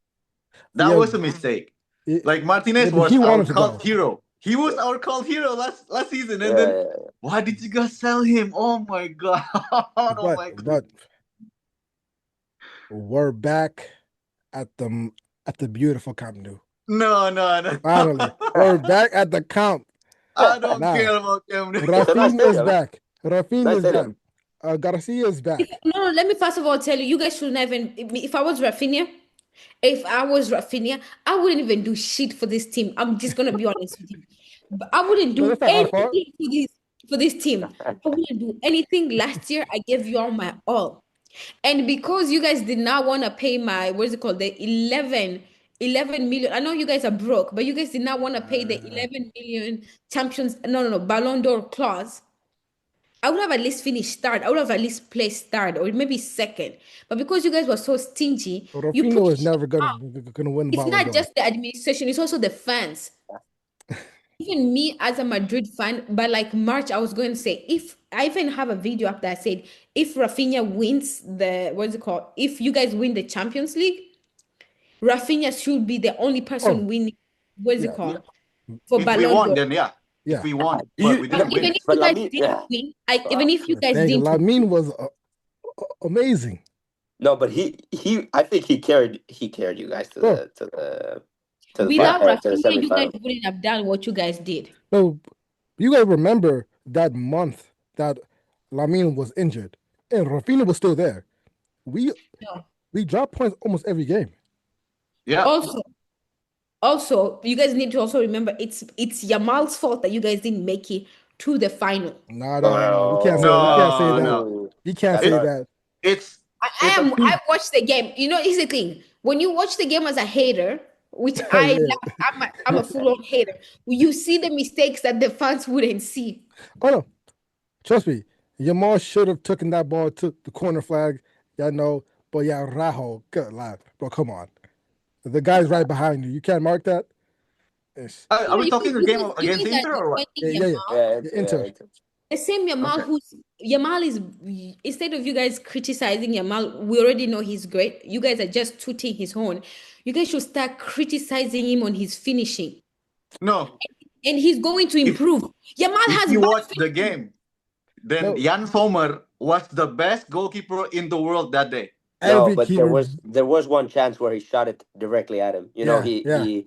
That Yeah. was a mistake. It- Like Martinez Yeah, but was he our wanted to cult go. hero. He was our cult hero last season, and Yeah, then yeah. why did you guys sell him? Oh my god! Oh my god! but we're back at the beautiful Camp Nou. No. Finally, we're back at the Camp. I don't Nah. care about Camp Nou. a nice Rafinha is stadium. back. Rafinha Nice is back. stadium. Garcia is back. No, let me first of all tell you guys should never. If I was Rafinha, I wouldn't even do shit for this team. I'm just gonna be honest with you. But I wouldn't No, do that's not our fault. anything for this team. I wouldn't do anything. Last year, I gave you all my all, and because you guys did not want to pay my what's it called, the 11 million. I know you guys are broke, but you guys did not want to pay the 11 million champions. No, Ballon d'Or clause. I would have at least finished third. I would have at least placed third or maybe second. But because you guys were so stingy, you Rafinha put was never gonna win it's Ballon not d'Or. just the administration, it's also the fans. Even me as a Madrid fan, by like March, I was going to say, if I even have a video up that said, if Rafinha wins what's it called? If you guys win the Champions League, Rafinha should be the only person winning, what's it called? For If we Ballon won, d'Or. then yeah. Yeah. If we won, You- but we But didn't even win. if But you guys Lamine- didn't yeah. win, even if you guys Dang, didn't win, Lamine was amazing. No, but he I think he carried you guys to the without to the Rafinha, you guys semifinal. wouldn't have done what you guys did. So you guys remember that month that Lamine was injured and Rafinha was still there. We dropped points almost every game. Yeah. Also, you guys need to also remember it's Yamal's fault that you guys didn't make it to the final. No. We can't say that. No. You can't That's say not- that. It's I watched the game. You know, here's the thing. When you watch the game as a hater, which I'm a full-on hater, you see the mistakes that the fans wouldn't see. Oh no, trust me. Yamal should have taken that ball to the corner flag. Yeah, know, but yeah, Rajo, good lad, bro. Come on, the guy's right behind you. You can't mark that. It's, Are we talking a game You against guys are Inter or what? yeah, defending yeah, yeah, Yamal. Yeah, yeah. yeah, Inter. The same Yamal Okay. Yamal is, instead of you guys criticizing Yamal, we already know he's great. You guys are just tooting his horn. You guys should start criticizing him on his finishing. No. And he's going to If improve. Yamal if has you bad watch the finishing. game, then No, Jan Sommer was the best goalkeeper in the world that day. No, every but keeper. there was one chance where he shot it directly at him. You know, Yeah, yeah,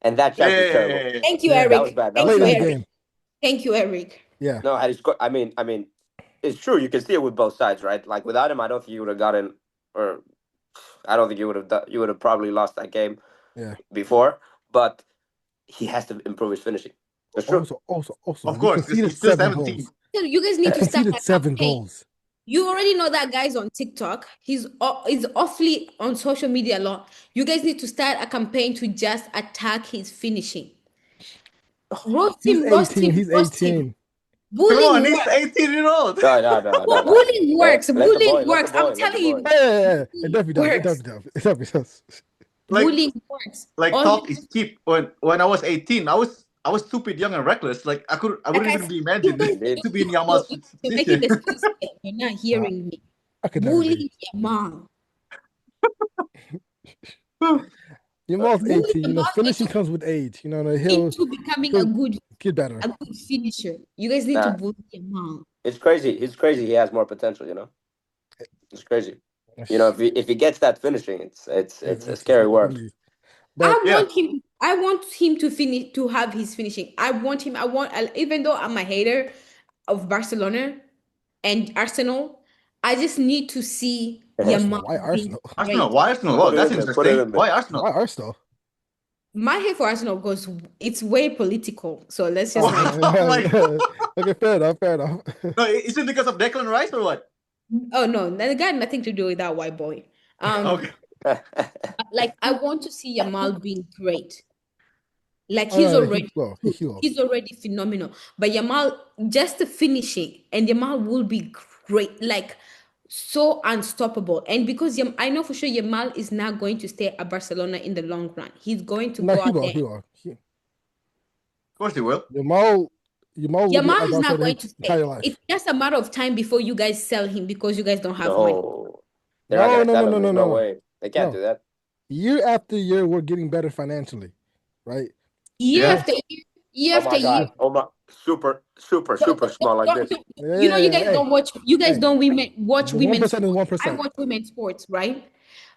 and that chance was terrible. Yeah. Thank you, yeah. That was Eric. bad. That Thank was Late you, in the bad. Eric. game. Thank you, Eric. Yeah. No, had he scored, I mean, it's true. You can see it with both sides, right? Like without him, I don't think you would have gotten, or I don't think you would have. You would have probably lost that game Yeah. before. But he has to improve his finishing. That's true. Also, Of we course, because conceded he's still 7 17. goals. You guys need We to start conceded a 7 campaign. goals. You already know that guy's on TikTok. He's awfully on social media a lot. You guys need to start a campaign to just attack his finishing. Roast He's him, roast 18. him, He's roast him. 18. Come on, Bullying he's works. 18-year-old. No. Bullying works. Let the boy. Bullying works. I'm telling you, Yeah. It definitely does. It works. definitely does. Like Bullying works. like All talk you- is cheap. When I was 18, I was stupid, young, and reckless. Like I like wouldn't I even said, be you imagined guys, Indeed. to be in you're Yamal's making position. the space. You're not hearing me. I could never Bullying be. your mom. Yamal's Bullying 18. your mom Finishing comes with age. He'll into becoming a he'll good get better. finisher. You guys need to Nah, bully your mom. it's crazy. It's crazy. He has more potential. It's crazy. If he gets that finishing, it's a scary word. But Yeah. I want him to finish, to have his finishing. Even though I'm a hater of Barcelona and Arsenal, I just need to see Arsenal, Yamal why being Arsenal? Arsenal. great. Why Arsenal? Put Wow, it that's in there. Put it interesting. in there. Why Arsenal? Why Arsenal? My hate for Arsenal goes, it's way political. So let's just not. Oh my God. Okay, fair enough. No, is it because of Declan Rice or what? Oh no, that got nothing to do with that white boy. Okay. Like I want to see Yamal being great. Like Oh, he's no, already will. good. He will. He's already phenomenal. But Yamal, just the finishing, and Yamal will be great, like so unstoppable. And because I know for sure Yamal is not going to stay at Barcelona in the long run. He's going to No, go he out will. there. He will. Of course he will. Yamal will be Yamal at is not Barcelona going his to stay. entire life. It's just a matter of time before you guys sell him because you guys don't have money. No, they're not gonna sell him. There's no way. They can't do that. Year after year, we're getting better financially, right? Year Yeah. after year Oh after my year. god! Oh my! Super small like this. You know, you guys don't watch. You guys don't watch The women's. 1% is I 1%. watch women's sports, right?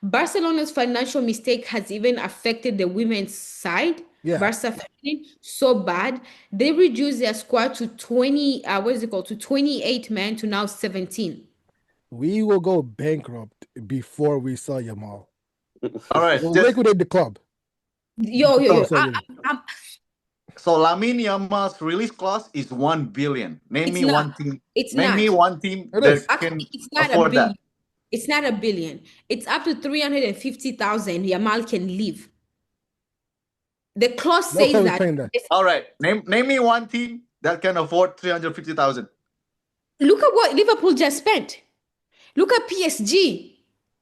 Barcelona's financial mistake has even affected the women's side. Yeah. Barca feminine so bad they reduced their squad to 20. What is it called? To 28 men to now 17. We will go bankrupt before we sell Yamal. All right. We'll Just, liquidate the club. Yo. I'm, so Lamine Yamal's release clause is 1 billion. Name It's me not. one team. It's Name not. me one team It that is. can Actually, it's not a afford billion. that. It's not a billion. It's up to 350,000. Yamal can leave. The clause No says club is that. paying that. All right. Name me one team that can afford 350,000. Look at what Liverpool just spent. Look at PSG.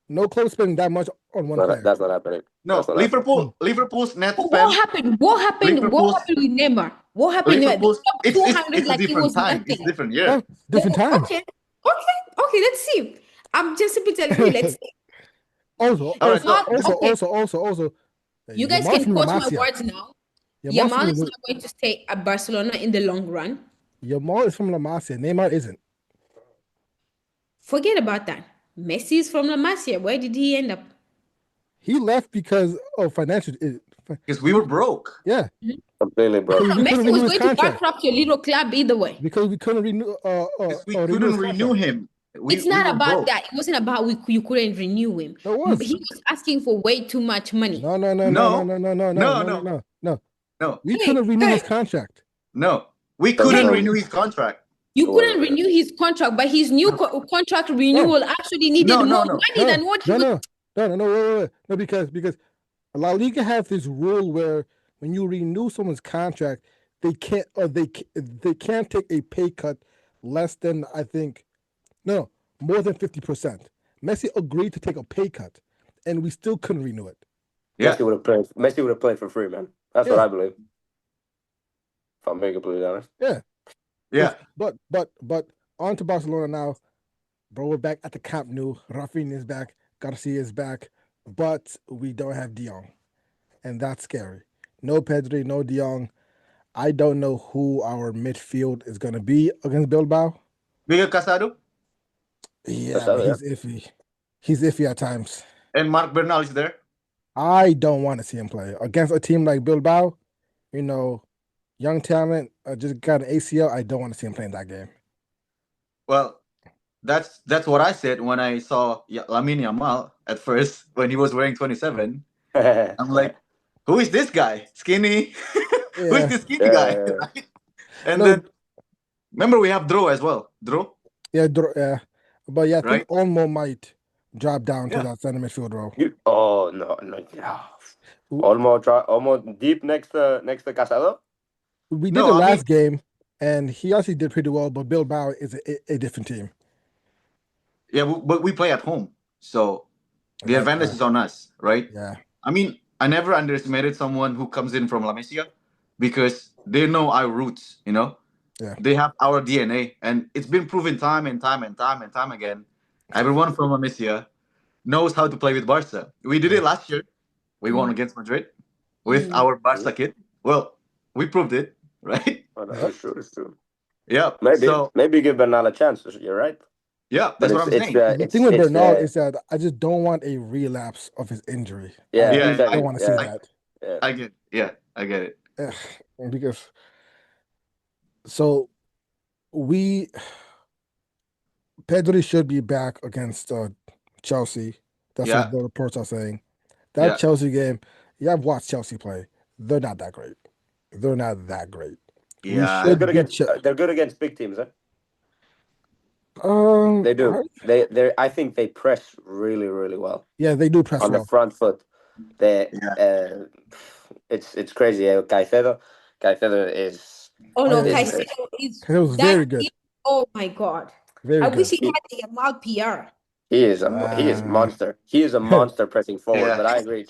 No club spending that much on one player. That's not happening. No, That's not happening. Liverpool's net What spend. happened? What happened? What Liverpool's happened with Neymar? What happened? Liverpool's They it's got 200 it's a like it different was time. It's nothing. different year. Yeah, different times. Okay. Let's see. I'm just simply telling you. Let's see. Also, All right, You guys Yamal can from quote La my Masia. words now. Yamal Yamal is from- not going to stay at Barcelona in the long run. Yamal is from La Masia. Neymar isn't. Forget about that. Messi is from La Masia. Where did he end up? He left because of financial. Because we were broke. Yeah, Completely broke. we couldn't Messi renew was his going to contract bankrupt your little club either way. because we couldn't renew. Because we renew couldn't his renew contract. him. It's not we were about broke. that. It wasn't about you couldn't renew him. It was. He was asking for way too much money. No. No, We couldn't renew his contract. no. We Doesn't couldn't know. renew his contract. You It couldn't was- renew his contract, but his new contract renewal actually needed No, more no. money than what he was. Wait. No, because La Liga has this rule where when you renew someone's contract, they can't take a pay cut less than I think No, more than 50%. Messi agreed to take a pay cut, and we still couldn't renew it. Yeah. Messi would have played. Messi would have played for free, man. That's what Yeah. I believe. If I'm being completely honest. Yeah. Yeah. But on to Barcelona now. Bro, we're back at the Camp Nou. Rafinha is back. Garcia is back. But we don't have De Jong. And that's scary. No Pedri, no De Jong. I don't know who our midfield is going to be against Bilbao. Miguel Casado Yeah, Casado, he's iffy. He's iffy at times. and Mark Bernal is there. I don't want to see him play. Against a team like Bilbao, you know, young talent, just got an ACL. I don't want to see him playing that game. Well, that's what I said when I saw Lamine Yamal at first when he was wearing 27. I'm like, who is this guy? Skinny. Who is Yeah. this skinny guy? Yeah. Right? And No. then remember we have Dro as well. Dro, Yeah, but yeah, I right? think Olmo might drop down to Yeah. that center midfield role. Oh no. Yeah. Almost deep next to Casado. We did No, the I last game, and he actually did pretty well. But Bilbao is a different team. Yeah, but we play at home, so the That- advantage is on us, right? Yeah, I mean, I never underestimated someone who comes in from La Masia because they know our roots, you know? Yeah. They have our DNA, and it's been proven time and time and time and time again. Everyone from La Masia knows how to play with Barca. We did it last year. We won against Madrid with our Barca kit. Well, we proved it, right? Oh, no, that's true. It's true. Yeah. Maybe So, give Bernal a chance. You're right. yeah, But that's what I'm it's saying. the thing with Bernal is that I just don't want a relapse of his injury. Yeah, I Yeah, really exactly. don't want to see Yeah. that. Yeah. I get it. Yeah, I get it. Because so Pedri should be back against Chelsea. That's Yeah. what the reports are saying. That Yeah. Chelsea game, yeah, I've watched Chelsea play. They're not that great. They're not that great. Yeah. should They're good against big teams, huh? Um, They do. I think they press really, really well Yeah, they do press on the well. front foot. It's crazy. Caicedo is. Oh no, yeah. Caicedo is It was that very good. is- oh my God. Very I good. wish he had a Yamal PR. He is a monster. He is a monster pressing forward. Yeah. But I agree.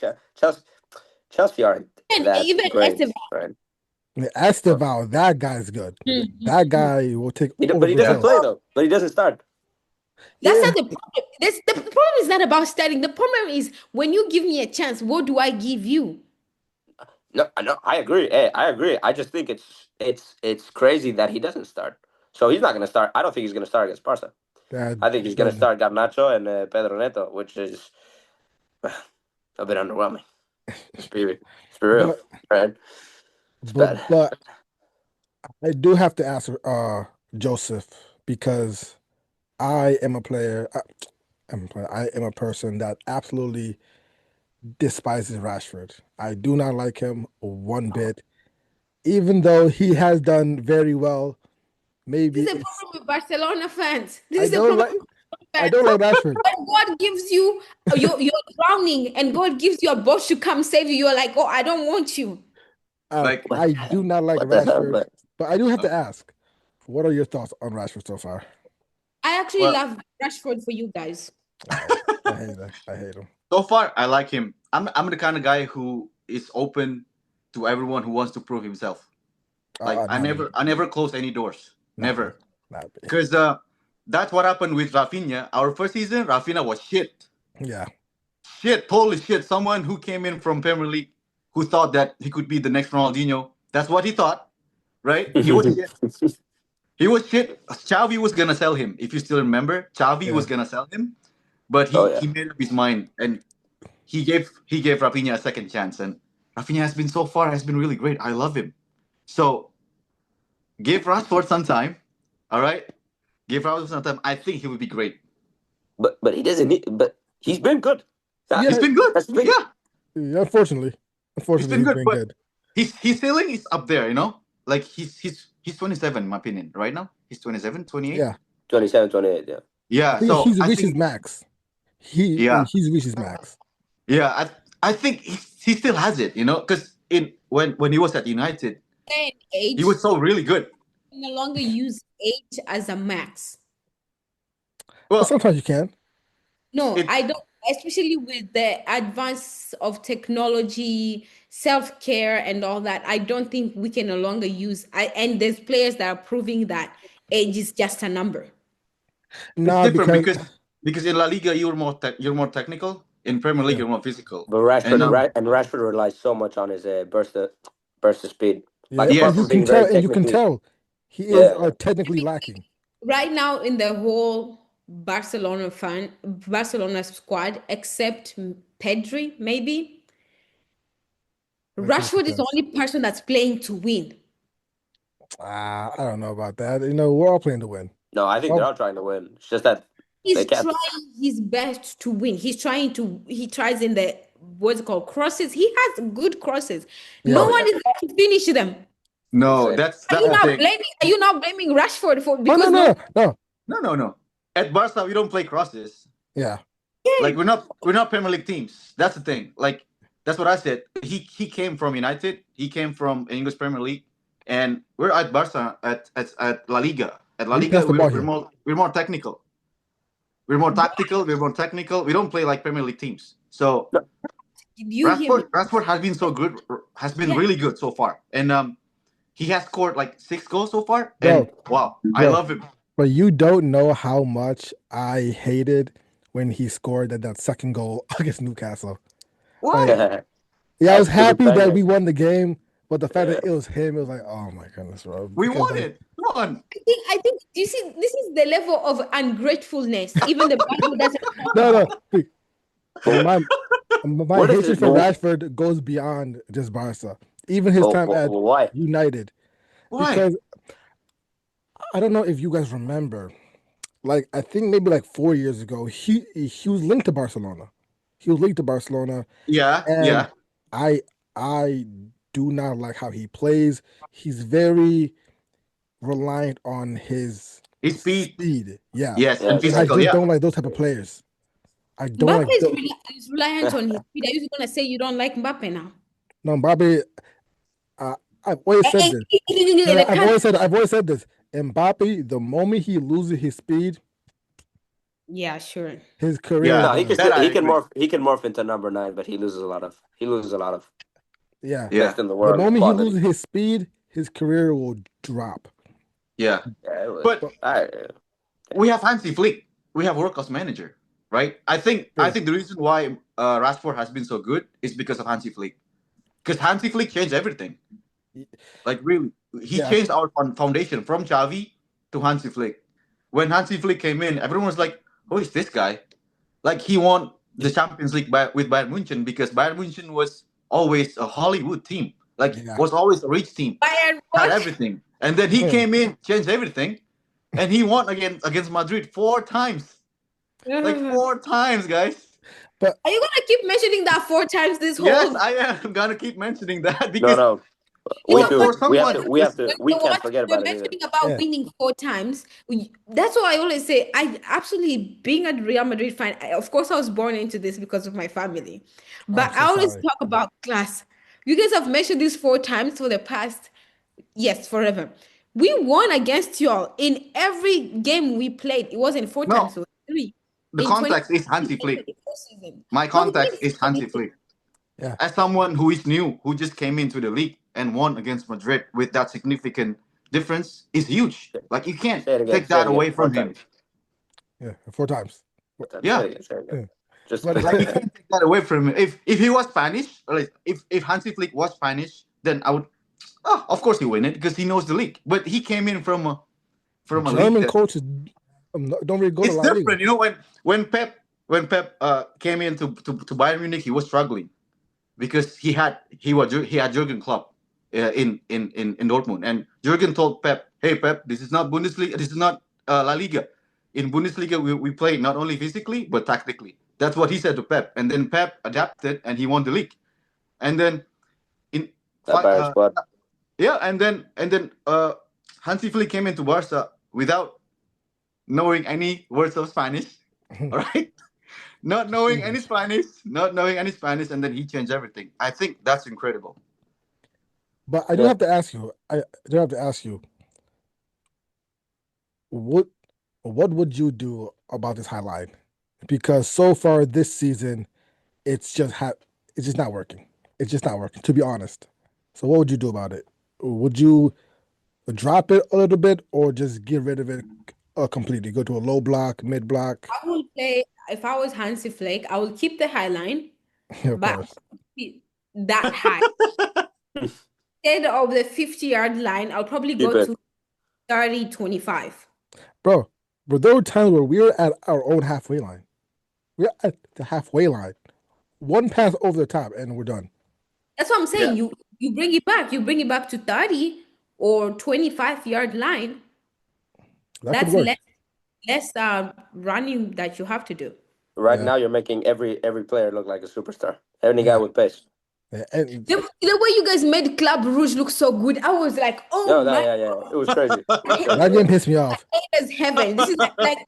Chelsea aren't And that even great, Esteban. right? Esteval, that guy's good. That guy will take over But he doesn't Brazil. play though. But he doesn't start. That's Yeah. not the problem. The problem is not about starting. The problem is when you give me a chance, what do I give you? No, I agree. Hey, I agree. I just think it's crazy that he doesn't start. So he's not going to start. I don't think he's going to start against Barca. I think he's going to start Garnacho and Pedro Neto, which is a bit underwhelming. Let's be real, right? It's bad. But I do have to ask Joseph, because I am a player. I am a person that absolutely despises Rashford. I do not like him one bit, even though he has done very well. Maybe This is a problem with Barcelona fans. This I is a don't problem. I don't like Rashford. When God gives you, you're drowning, and God gives you a boat to come save you. You're like, oh, I don't want you. Like- I do not like What the hell, Rashford, man? but I do have to ask, what are your thoughts on Rashford so far? I actually Well- love Rashford for you guys. I hate him. So far, I like him. I'm the kind of guy who is open to everyone who wants to prove himself. Like I never close any doors. Never. Not me. Because that's what happened with Rafinha. Our first season, Rafinha was shit. Yeah. Shit, totally shit. Someone who came in from Premier League who thought that he could be the next Ronaldinho. That's what he thought, right? He was shit. He was shit. Xavi was gonna sell him. If you still remember, Xavi was gonna sell him, but he made up his mind and he gave Rafinha a second chance. And Rafinha has been really great. I love him. So give Rashford some time. All right, give Rashford some time. I think he will be great. But he doesn't need. But he's been good. He's been good. That's the thing. Yeah, unfortunately, He's been good, but good. his ceiling is up there. You know, like he's 27 in my opinion. Right now, he's 27, 28. Yeah. 27, 28, yeah. Yeah. So He's I reached his think, max. He's reached his max. yeah, I think he still has it. You know, because when he was at United, And age, he was so really good. no longer use age as a max. But Well, sometimes you can. No, it I don't, especially with the advance of technology, self-care, and all that. I don't think we can no longer use. And there's players that are proving that age is just a number. it's Nah, different because because in La Liga you're more technical. In Premier League yeah, you're more physical. But And Rashford relies so much on his burst of speed. yeah, Like yes, apart from being and you can tell he is yeah, technically lacking. Right now, in the whole Barcelona squad, except Pedri, maybe Like he Rashford is the depends. only person that's playing to win. I don't know about that. You know, we're all playing to win. no, I think they're Oh, all trying to win. It's just that they He's can't. trying his best to win. He tries in the, what's it called, crosses. He has good crosses. No yeah. Oh one yeah, is there to finish them. no, insane. that's the thing. Are you now blaming Rashford for, Oh no, because no no, no. No, no, no. At Barca we don't play crosses. Yeah. Like we're not Premier League teams. That's the thing. Like that's what I said. He came from United. He came from English Premier League, and we're at Barca at La Liga. At La We Liga, passed the ball we're here. more technical. We're more tactical. We're more technical. We don't play like Premier League teams. So No, you hear me? Rashford has been so good. Has been Yeah. really good so far, and he has scored like 6 goals so far. Bro, And wow, I bro. love him. But you don't know how much I hated when he scored that second goal against Newcastle. Like, Why? yeah, I that was stupid happy that banger. we won the game, but the fact Yeah. that it was him, it was like, oh my goodness, bro. We Because won like, it. Come on. I think you see, this is the level of ungratefulness. Even the Bible doesn't talk no, no. about. But My what is hatred it? for Rashford goes beyond just Barca. Even his time at Why? United, Why? because I don't know if you guys remember. Like I think maybe like 4 years ago, he was linked to Barcelona. He was linked to Barcelona, Yeah, and yeah. I I do not like how he plays. He's very reliant on his His speed. speed. Yeah, Yes, Yeah, and and I physical. just Yeah. don't like those type of players. I don't Mbappe like is reliant on his speed. Are you gonna say you don't like Mbappe now? no Mbappe. Uh, I've always said this. No, no, The country. I've always said this. Mbappe, the moment he loses his speed, Yeah, sure. his career is Yeah, no, done. that I agree. he can morph into number 9, but he loses a lot of Yeah, best Yeah, in the the world moment he quality. loses his speed, his career will drop. yeah. Yeah, But I, we have Hansi Flick. We have world class manager, right? I True. think the reason why Rashford has been so good is because of Hansi Flick. Because Hansi Flick changed everything. Like really, he Yeah, changed our foundation from Xavi to Hansi Flick. When Hansi Flick came in, everyone was like, "Who is this guy?" Like he won the Champions League with Bayern Munich because Bayern Munich was always a Hollywood team. Like yeah. was always a rich team, Bayern had what? everything. And then he came in, changed everything, and he won against Madrid 4 times. Like Are 4 times, guys. But you gonna keep mentioning that 4 times this Yes, whole? I am gonna keep mentioning that no, because no, You we know what? for do. someone listen, We When can't forget we're about it either. mentioning about yeah, winning 4 times, that's what I always say. I absolutely, being a Real Madrid fan, of course, I was born into this because of my family, I'm but I so always sorry. talk about class. You guys have mentioned this 4 times for the past, yes, forever. We won against y'all in every game we played. It wasn't 4 times, no, it was three the in 20 context is Hansi and Flick. 24 season. My But we context didn't is win Hansi anything. Flick. Yeah, As someone who is new, who just came into the league and won against Madrid with that significant difference, is huge. Like you can't take Say it that again, away four from him. times. yeah, 4 times. Say it Yeah, again, say it again. Yeah. Just But like you can't take that away from him. If he was Spanish, or like if Hansi Flick was Spanish, then I would. Oh, of course he win it because he knows the league. But he came in from a league German that coaches don't really go to it's La Liga. different. You know when Pep came into Bayern Munich, he was struggling because he had Jurgen Klopp in Dortmund, and Jurgen told Pep, "Hey Pep, this is not Bundesliga, this is not La Liga. In Bundesliga, we play not only physically but tactically." That's what he said to Pep, and then Pep adapted and he won the league. And then in that Bayern squad. yeah, and then Hansi Flick came into Barca without knowing any words of Spanish. All right. Not Just knowing any English. Spanish, not knowing any Spanish, and then he changed everything. I think that's incredible. But I do Yeah. have to ask you. I do have to ask you. What what would you do about this highlight? Because so far this season, it's just not working. It's just not working, to be honest. So what would you do about it? Would you drop it a little bit or just get rid of it completely? Go to a low block, mid block? I will play, if I was Hansi Flick, I will keep the high line, Of but course. that high. Instead of the 50-yard line, I'll probably Keep go it. to 30, 25. Bro, but there were times where we were at our own halfway line. We're at the halfway line. One pass over the top and we're done. That's what I'm Yeah. saying. You bring it back. You bring it back to 30 or 25-yard line. That That's could work. less running that you have to do. Right Yeah. now, you're making every player look like a superstar. Any guy with pace. Yeah, and The way you guys made Club Rouge look so good, I was like, oh my Yeah. It was crazy. that game pissed me off. God, is heaven. This is like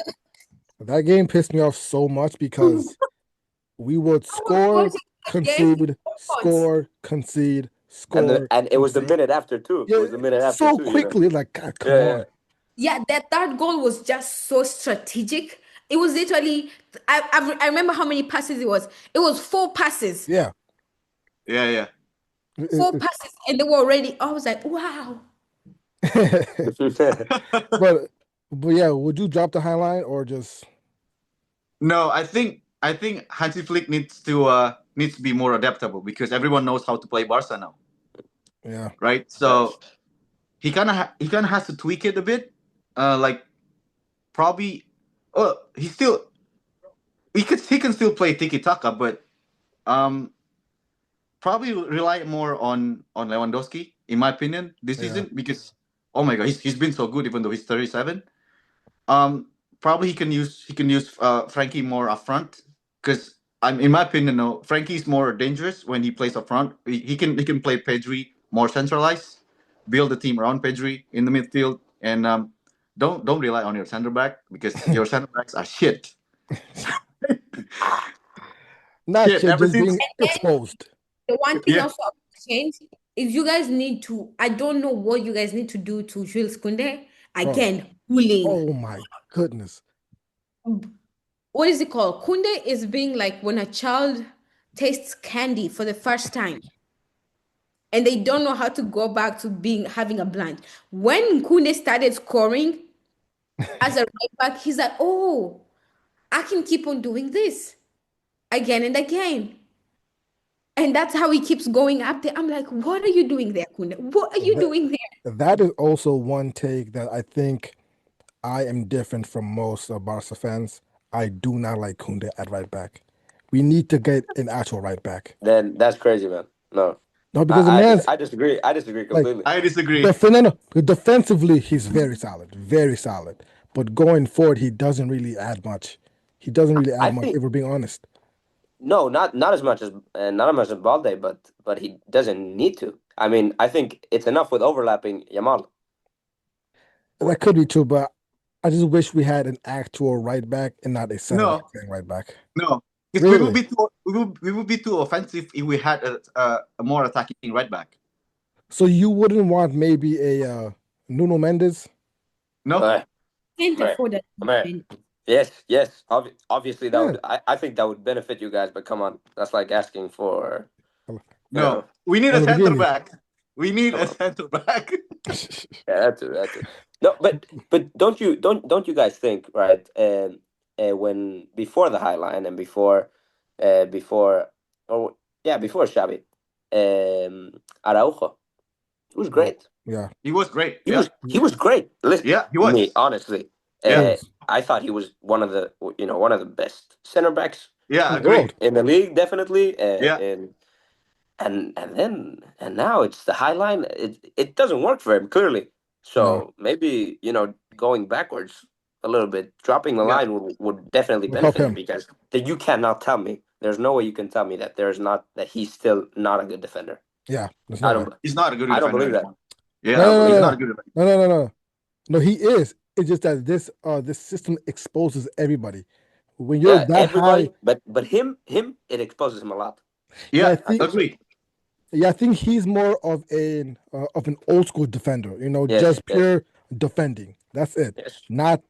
That game pissed me off so much because we would score, watching that game concede, score, concede, and score. and it was the concede. minute after too. Yeah, It was the minute after so too. quickly. Like, God, come Yeah, on. yeah. yeah, that third goal was just so strategic. It was literally, I remember how many passes it was. It was 4 passes. Yeah. Yeah. 4 passes, and they were already. I was like, wow. but yeah, would you drop the high line or just No, I think Hansi Flick needs to be more adaptable because everyone knows how to play Barca now, yeah? right? So he kind of has to tweak it a bit. Like probably, he can still play tiki taka, but probably rely more on Lewandowski, in my opinion, this Yeah. season because oh my god, he's been so good even though he's 37. Probably he can use Frankie more up front because in my opinion, no, Frankie's more dangerous when he plays up front. He can play Pedri more centralized, build the team around Pedri in the midfield, and don't rely on your center back because your center backs are shit. Not Shit, shit, ever just being since exposed. The one thing Yeah. also I want to change is you guys need to. I don't know what you guys need to do to Jules Koundé again. Bullying. Oh my goodness. What is it called? Koundé is being like when a child tastes candy for the first time and they don't know how to go back to having a blank. When Koundé started scoring as a right back, he's like, oh, I can keep on doing this again and again. And that's how he keeps going up there. I'm like, what are you doing there, Koundé? What are you doing there? That is also one take that I think I am different from most Barca fans. I do not like Koundé at right back. We need to get an actual right back. Then that's crazy, man. No, No, because the man's I disagree. I disagree completely. I disagree. defensively, he's very solid, very solid. But going forward, he doesn't really add much. He doesn't really add I much, think- if we're being honest. No, not as much as Balde, but he doesn't need to. I mean, I think it's enough with overlapping Yamal. That could be true, but I just wish we had an actual right back and not a center No. back playing right back. No, because Really? we would be too offensive if we had a more attacking right back. So you wouldn't want maybe a Nuno Mendes? No, Can't Right. afford that. Right. Yes. Obviously, that Yeah. would. I think that would benefit you guys. But come on, that's like asking for. no, we need From a the center beginning. back. We need a center back. Yeah, that's it. No, but don't you guys think, right? When before the high line and before Xabi, Araujo, he was great. Yeah. He was great. He was great. Listen, Yeah, he was. Me, honestly, Yeah. I thought he was one of the best center backs Yeah, The agree. world. in the league, definitely. Yeah. And now it's the high line. It doesn't work for him clearly. So maybe going backwards a little bit, dropping the Yeah. line would definitely Would help benefit him him. because you cannot tell me. There's no way you can tell me that he's still not a good defender. Yeah. There's I no way. don't. He's not a good I don't defender believe that. anymore. Yeah, No. he's not a good defender. No. No, he is. It's just that this system exposes everybody. When you're that everybody, high, but him, it exposes him a lot. Yeah, I think- agree. yeah, I think he's more of an old school defender. Yes, just yes. pure defending. That's it. Yes. Not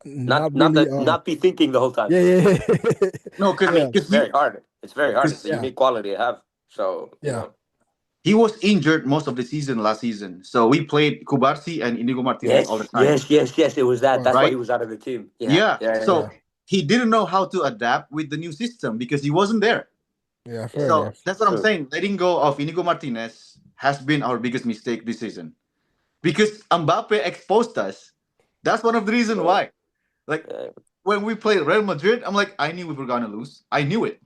Not really. not be thinking the whole time. Yeah. No, I mean, Yeah. it's very hard. It's very hard. It's a Yeah. unique quality to have. So Yeah. he was injured most of the season last season. So we played Kubarsi and Inigo Martinez all the time, yes. It was that. That's why he right? was out of the team. Yeah. Yeah. So he didn't know how to adapt with the new system because he wasn't there. Yeah. Fair Yeah. So enough. that's what I'm True. saying. Letting go of Inigo Martinez has been our biggest mistake this season because Mbappe exposed us. That's one of the reasons why. Like Yeah. when we played Real Madrid, I'm like, I knew we were gonna lose. I knew it.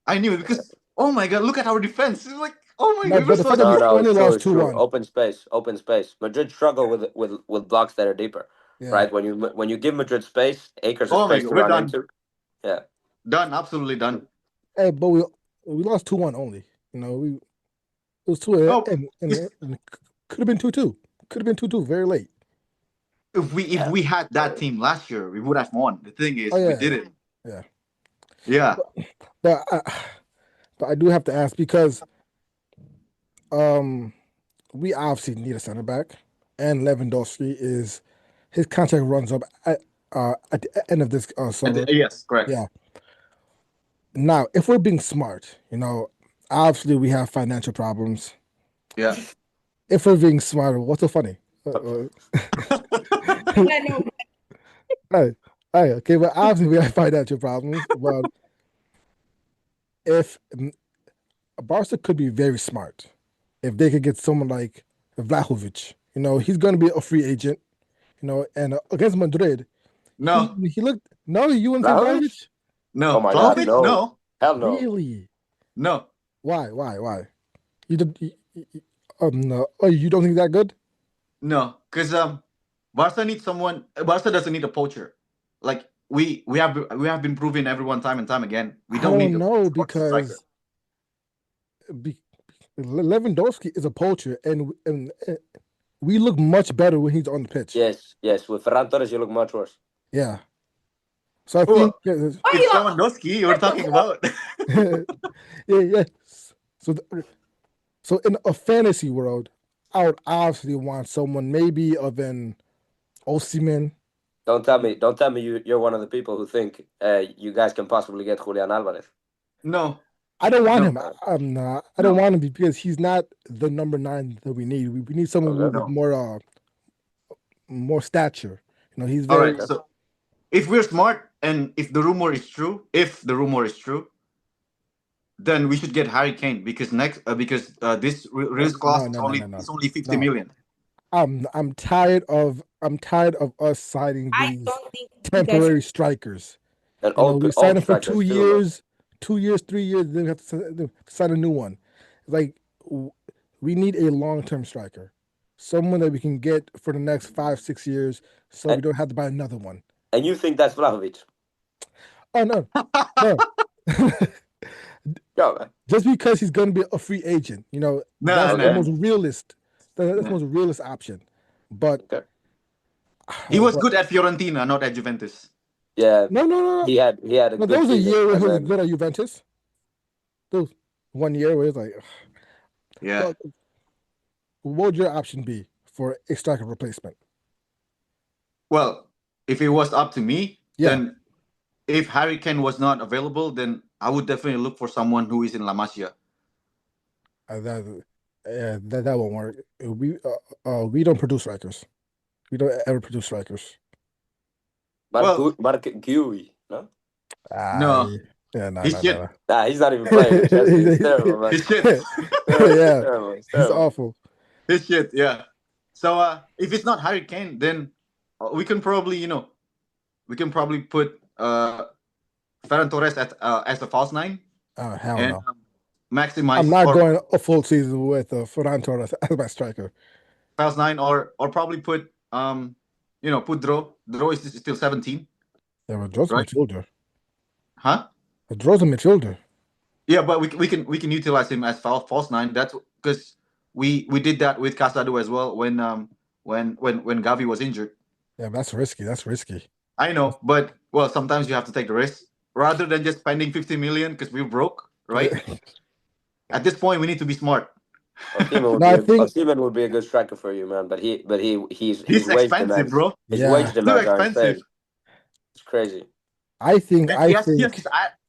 Because oh my god, look at our defense. It's like oh my No, god, we were but the so fact that we No, exposed. only it's true. lost It's two true. one. Open space. Open space. Madrid struggle with blocks that are deeper. Yeah. Right. When you give Madrid space, acres of Oh my space god, to we're run done. into. Yeah. Done, absolutely done. Hey, but we lost 2-1 only. You know, it was 2 Oh, and could have been 2-2. Could have been 2-2 very late. if we had that team last year, we would have won. The thing is, Oh we yeah. didn't. Yeah. Yeah. But I do have to ask because we obviously need a center back, and Lewandowski his contract runs up at the end of this summer. Yes, correct. Yeah. Now, if we're being smart, you know, obviously we have financial problems. Yeah. If we're being smart, what's so funny? Yeah, no, Okay, but obviously we have financial problems. But if Barca could be very smart, if they could get someone like Vlahovic, you know, he's going to be a free agent, you know, and against Madrid, No, he looked. No, you wouldn't say Vlahovic? Vlahovic? no. Oh my God, Vlahovic? no. No. Hell no. Really? No. Why? You did? No. Oh, you don't think that good? No. Because Barca needs someone. Barca doesn't need a poacher. Like we have been proving everyone time and time again. We I don't need don't a know sports striker. because Lewandowski is a poacher, and we look much better when he's on the pitch. Yes. With Ferran Torres, you look much worse. Yeah. So I Who? think Why It's you Lewandowski you were talking about. yeah. So in a fantasy world, I would obviously want someone maybe of an Osimhen. Don't tell me you're one of the people who think you guys can possibly get Julian Alvarez. No. I don't want No. him. I'm not. I don't want him because he's not the number 9 that we need. We need someone Okay. with more stature. You know, he's All very. right. So if we're smart and if the rumor is true, then we should get Harry Kane because this risk clause No. is only 50 No. million. I'm tired of us signing I these don't think you guys temporary strikers. And You know, we sign them for strikers 2 too, years, 3 years, then we have to sign a new one. Like we need a long-term striker, someone that we can get for the next 5-6 years, so we don't have to buy another one. And you think that's Vlahovic? Oh no. Yo, man. Just because he's going to be a free agent, you know, that's the no. most realist. That's the most realist option. But Okay. He was good at Fiorentina, not at Juventus. Yeah. No. He had a No, good there was a season, year where and he was then- good at Juventus. There was 1 year where it's like, Yeah. what would your option be for a striker replacement? Well, if it was up to me, Yeah. then if Harry Kane was not available, then I would definitely look for someone who is in La Masia. That won't work. We don't produce strikers. We don't ever produce strikers. Mark Guy, no? No. Yeah, no. He's shit. Nah, he's not even playing. It's terrible, man. He's shit. Yeah, It's he's terrible. awful. He's shit. Yeah. So if it's not Harry Kane, then we can probably put Ferran Torres as a false 9 Oh, hell and no. maximize. I'm not or going a full season with Ferran Torres as my striker. false 9 or probably put put Dro. Dro is still 17. Yeah, but Dro's a Right. midfielder. Huh? Dro's a midfielder. Yeah, but we can utilize him as false 9. That's because we did that with Casado as well when Gavi was injured. Yeah, that's risky. I know, but well, sometimes you have to take the risk rather than just spending 50 million because we're broke, right? At this point, we need to be smart. Osimhen would be a good striker for you, man. But he's He's wage expensive, demands. bro. His Yeah. wage Too demands are expensive. insane. crazy. I think And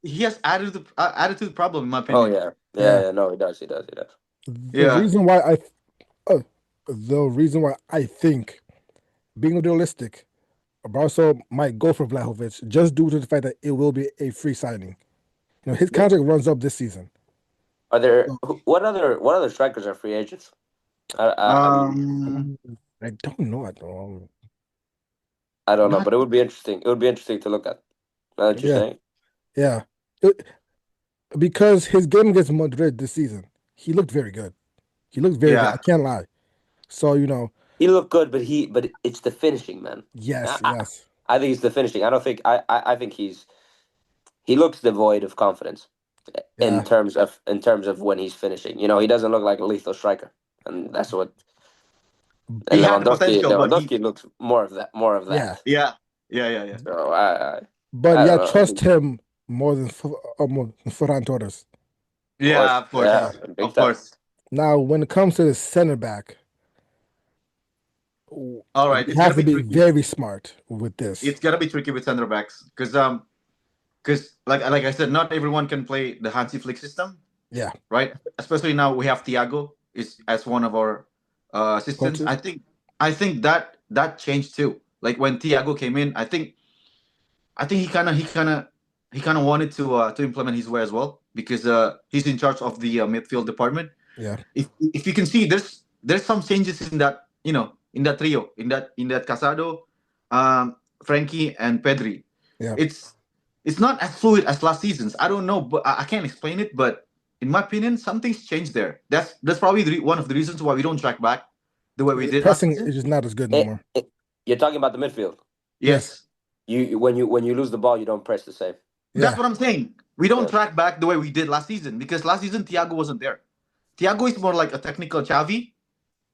he has attitude problem in my Oh opinion. yeah. No, he does. the Yeah. reason why I think, being realistic, Barca might go for Vlahovic just due to the fact that it will be a free signing. His contract runs up this season. Are there what other strikers are free agents? Um. I don't know at all. I don't know, Not. but it would be interesting. It would be interesting to look at. Now that you're Yeah, saying, yeah. It- because his game against Madrid this season, he looked very good. He looked very good. I Yeah. can't lie. So he looked good, but it's the finishing, man. yes, I, yes, I think it's the finishing. I don't think I think he looks devoid of confidence yeah. in terms of when he's finishing. He doesn't look like a lethal striker, and that's what. He And had the potential, but Lewandowski looks more of that. More of Yeah. that. yeah. So But I yeah, don't know. trust him more than Ferran Torres. Yeah, of course, Yeah, big of time. course. Now, when it comes to the center back, All right, we it's have gonna to be be tricky. very smart with this. It's gonna be tricky with center backs because like I said, not everyone can play the Hansi Flick system, Yeah, right? Especially now we have Thiago is as one of our assistants. coaches. I think that changed too. Like when Thiago came in, I think he kind of wanted to implement his way as well because he's in charge of the midfield department. Yeah, If you can see, there's some changes in that in that trio in that Casado, Frankie and Pedri. yeah. It's not as fluid as last season's. I don't know, but I can't explain it. But in my opinion, something's changed there. That's probably one of the reasons why we don't track back the way we The did last pressing season. is just not as good no more. You're talking about the midfield. Yes. Yes, When you lose the ball, you don't press the same. that's Yeah, what I'm saying. We don't Yeah. track back the way we did last season because last season Thiago wasn't there. Thiago is more like a technical Xavi.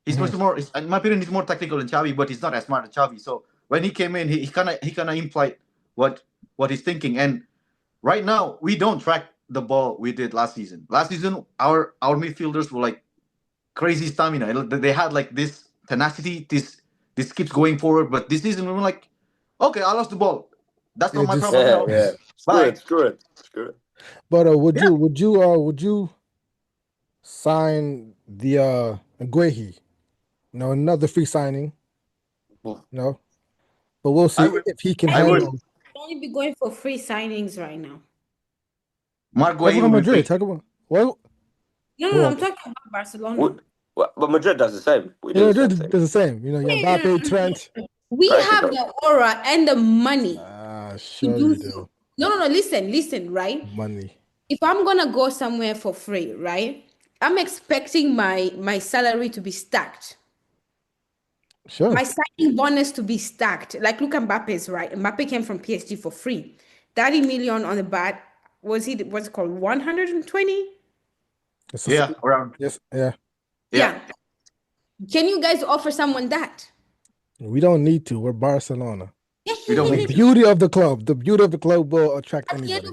He's Mhm. much more, in my opinion, he's more technical than Xavi, but he's not as smart as Xavi. So when he came in, he kind of implied what he's thinking. And right now, we don't track the ball we did last season. Last season, our midfielders were like crazy stamina. They had like this tenacity. This keeps going forward. But this season, we were like, okay, I lost the ball. That's not it my just. problem now. Yeah. Bye. Screw it. But Yeah. would you sign the Guehi? Another free signing. No, but we'll see I would. if he can I would. handle. Only be going for free signings right now. Mark Talk Guehi about will be Madrid. free. Talk about well, No, I'm talking about Barcelona. But Madrid does the same. We do the Madrid same thing. does the same. You have Mbappe, Trent. We Frankie have does. the aura and the money to Sure do you so. do. No. Listen, right? Money. If I'm gonna go somewhere for free, right? I'm expecting my salary to be stacked. Sure. My signing bonus to be stacked. Like look at Mbappe's, right? Mbappe came from PSG for free. 30 million on the bat. What's it called? 120? Yeah, around. Yes. Yeah. Yeah. Can you guys offer someone that? We don't need to. We're Barcelona. We don't The need to. beauty of the club. The beauty of the club will attract At the end anybody.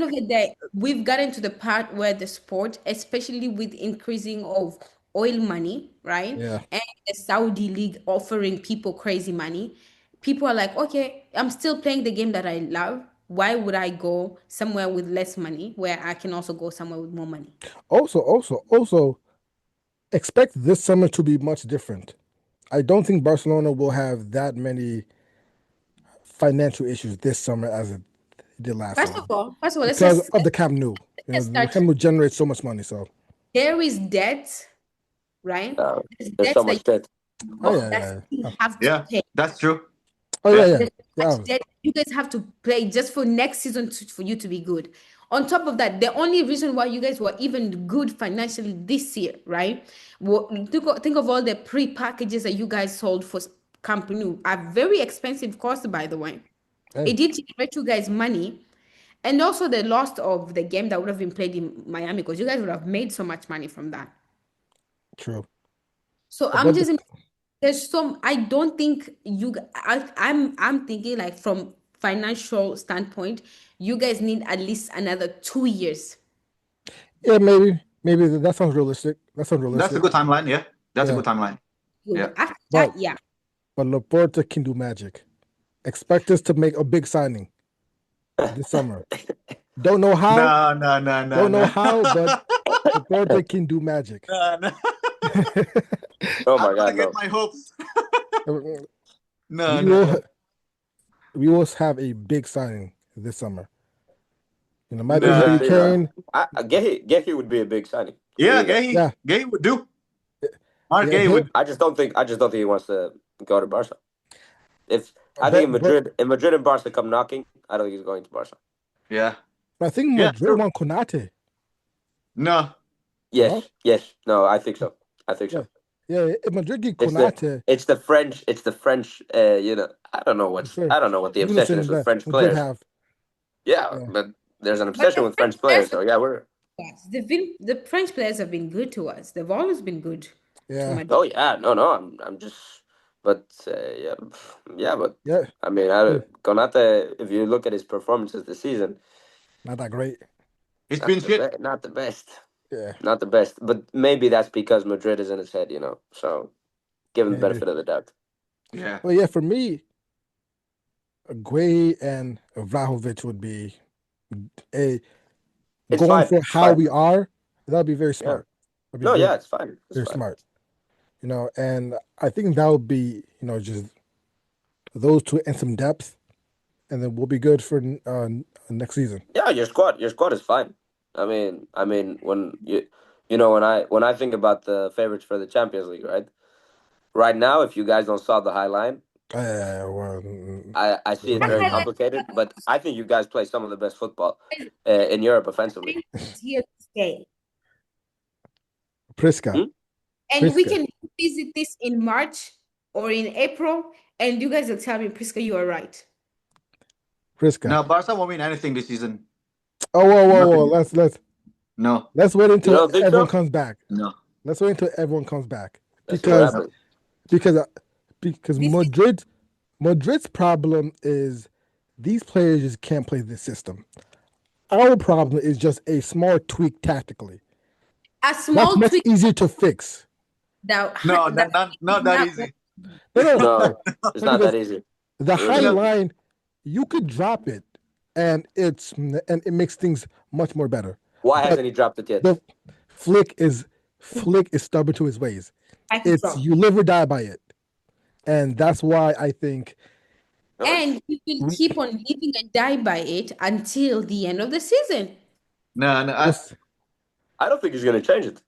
of the day, we've gotten to the part where the sport, especially with increasing of oil money, right? Yeah. And the Saudi league offering people crazy money, people are like, okay, I'm still playing the game that I love. Why would I go somewhere with less money where I can also go somewhere with more money? Also, expect this summer to be much different. I don't think Barcelona will have that many financial issues this summer as it did last First summer of all, let's because just of the Camp Nou. let's The start. Camp Nou generates so much money. So There is debt, right? There's There's debt so much debt. that you have to Yeah, pay. that's true. oh yeah, yeah. There's so Yeah. much debt you guys have to play just for next season for you to be good. On top of that, the only reason why you guys were even good financially this year, right? Think of all the pre-packages that you guys sold for Camp Nou are very expensive cost, by the way. Hey. It did generate you guys money. And also the loss of the game that would have been played in Miami because you guys would have made so much money from that. True. So I'm just there's some I don't think I'm thinking like from financial standpoint, you guys need at least another 2 years. Yeah, maybe that sounds realistic. That sounds That's a realistic. good timeline. Yeah, that's a Yeah. good timeline. Yeah. After But that, yeah. but Laporta can do magic. expect us to make a big signing this summer. Don't know how. No. Don't know how, but Deporte can do magic. No. Oh I'm my gonna God, get no. my hopes. we No. will have a big signing this summer. Might be Let's Harry No. see, man. Kane. Gehi would be a big signing. Yeah, Really. Yeah, Gay would do. Mark yeah, Gay would. I just don't think he wants to go to Barca. If I think but if Madrid and Barca come knocking, I don't think he's going to Barca. Yeah. I think Yeah, Madrid true. want Konate. No. Yes, No? no, I think so. Yeah, yeah. If Madrid get It's the Konate, it's the French. It's the French. I don't know sure. what the You obsession listen is to with that. French Madrid players. have. Yeah, Yeah. but there's an But obsession the with French French players. players, So yeah, we're. the French players have been good to us. They've always been good to Yeah. Madrid. Oh yeah, no. I'm just. But yeah, but Yeah. I mean, Konate. If you look at his performances this season, Not that great. It's been shit. not the best. Yeah. Not the best, but maybe that's because Madrid is in his head, So give him the Maybe. benefit of the doubt. Yeah. But yeah, for me, Gueye and Vlahovic would be a It's going fine. for It's how fine. we are. That'd be very Yeah. smart. That'd be No, very, yeah, it's fine. It's very fine. smart. And I think that would be, just those two and some depth, and then we'll be good for next season. Yeah, your squad is fine. I mean, when when I think about the favorites for the Champions League, right? Right now, if you guys don't saw the high line, Well, I see it yeah. very complicated, but I think you guys play some of the best football in Europe offensively. It's here to stay. Priska. Hmm? And we Priska. can visit this in March or in April, and you guys will tell me, Priska, you are right. Priska. No, Barca won't win anything this season. Oh, whoa. Nothing. Let's wait You until don't think everyone so? comes back. No. Let's wait until everyone comes back. Let's see what Because happens. because This Madrid's problem is these players just can't play this system. Our problem is just a small tweak tactically. A That's small much tweak easier to fix. that No, that not that easy. No, No, it's not because that easy. the It high really line, you could drop it, and it makes things much more better. Why But hasn't he dropped it yet? the Flick is stubborn to his ways. I can It's drop. you live or die by it, and that's why I think And you will keep on living and die by it until the end of the season. No. I don't think he's going to change it.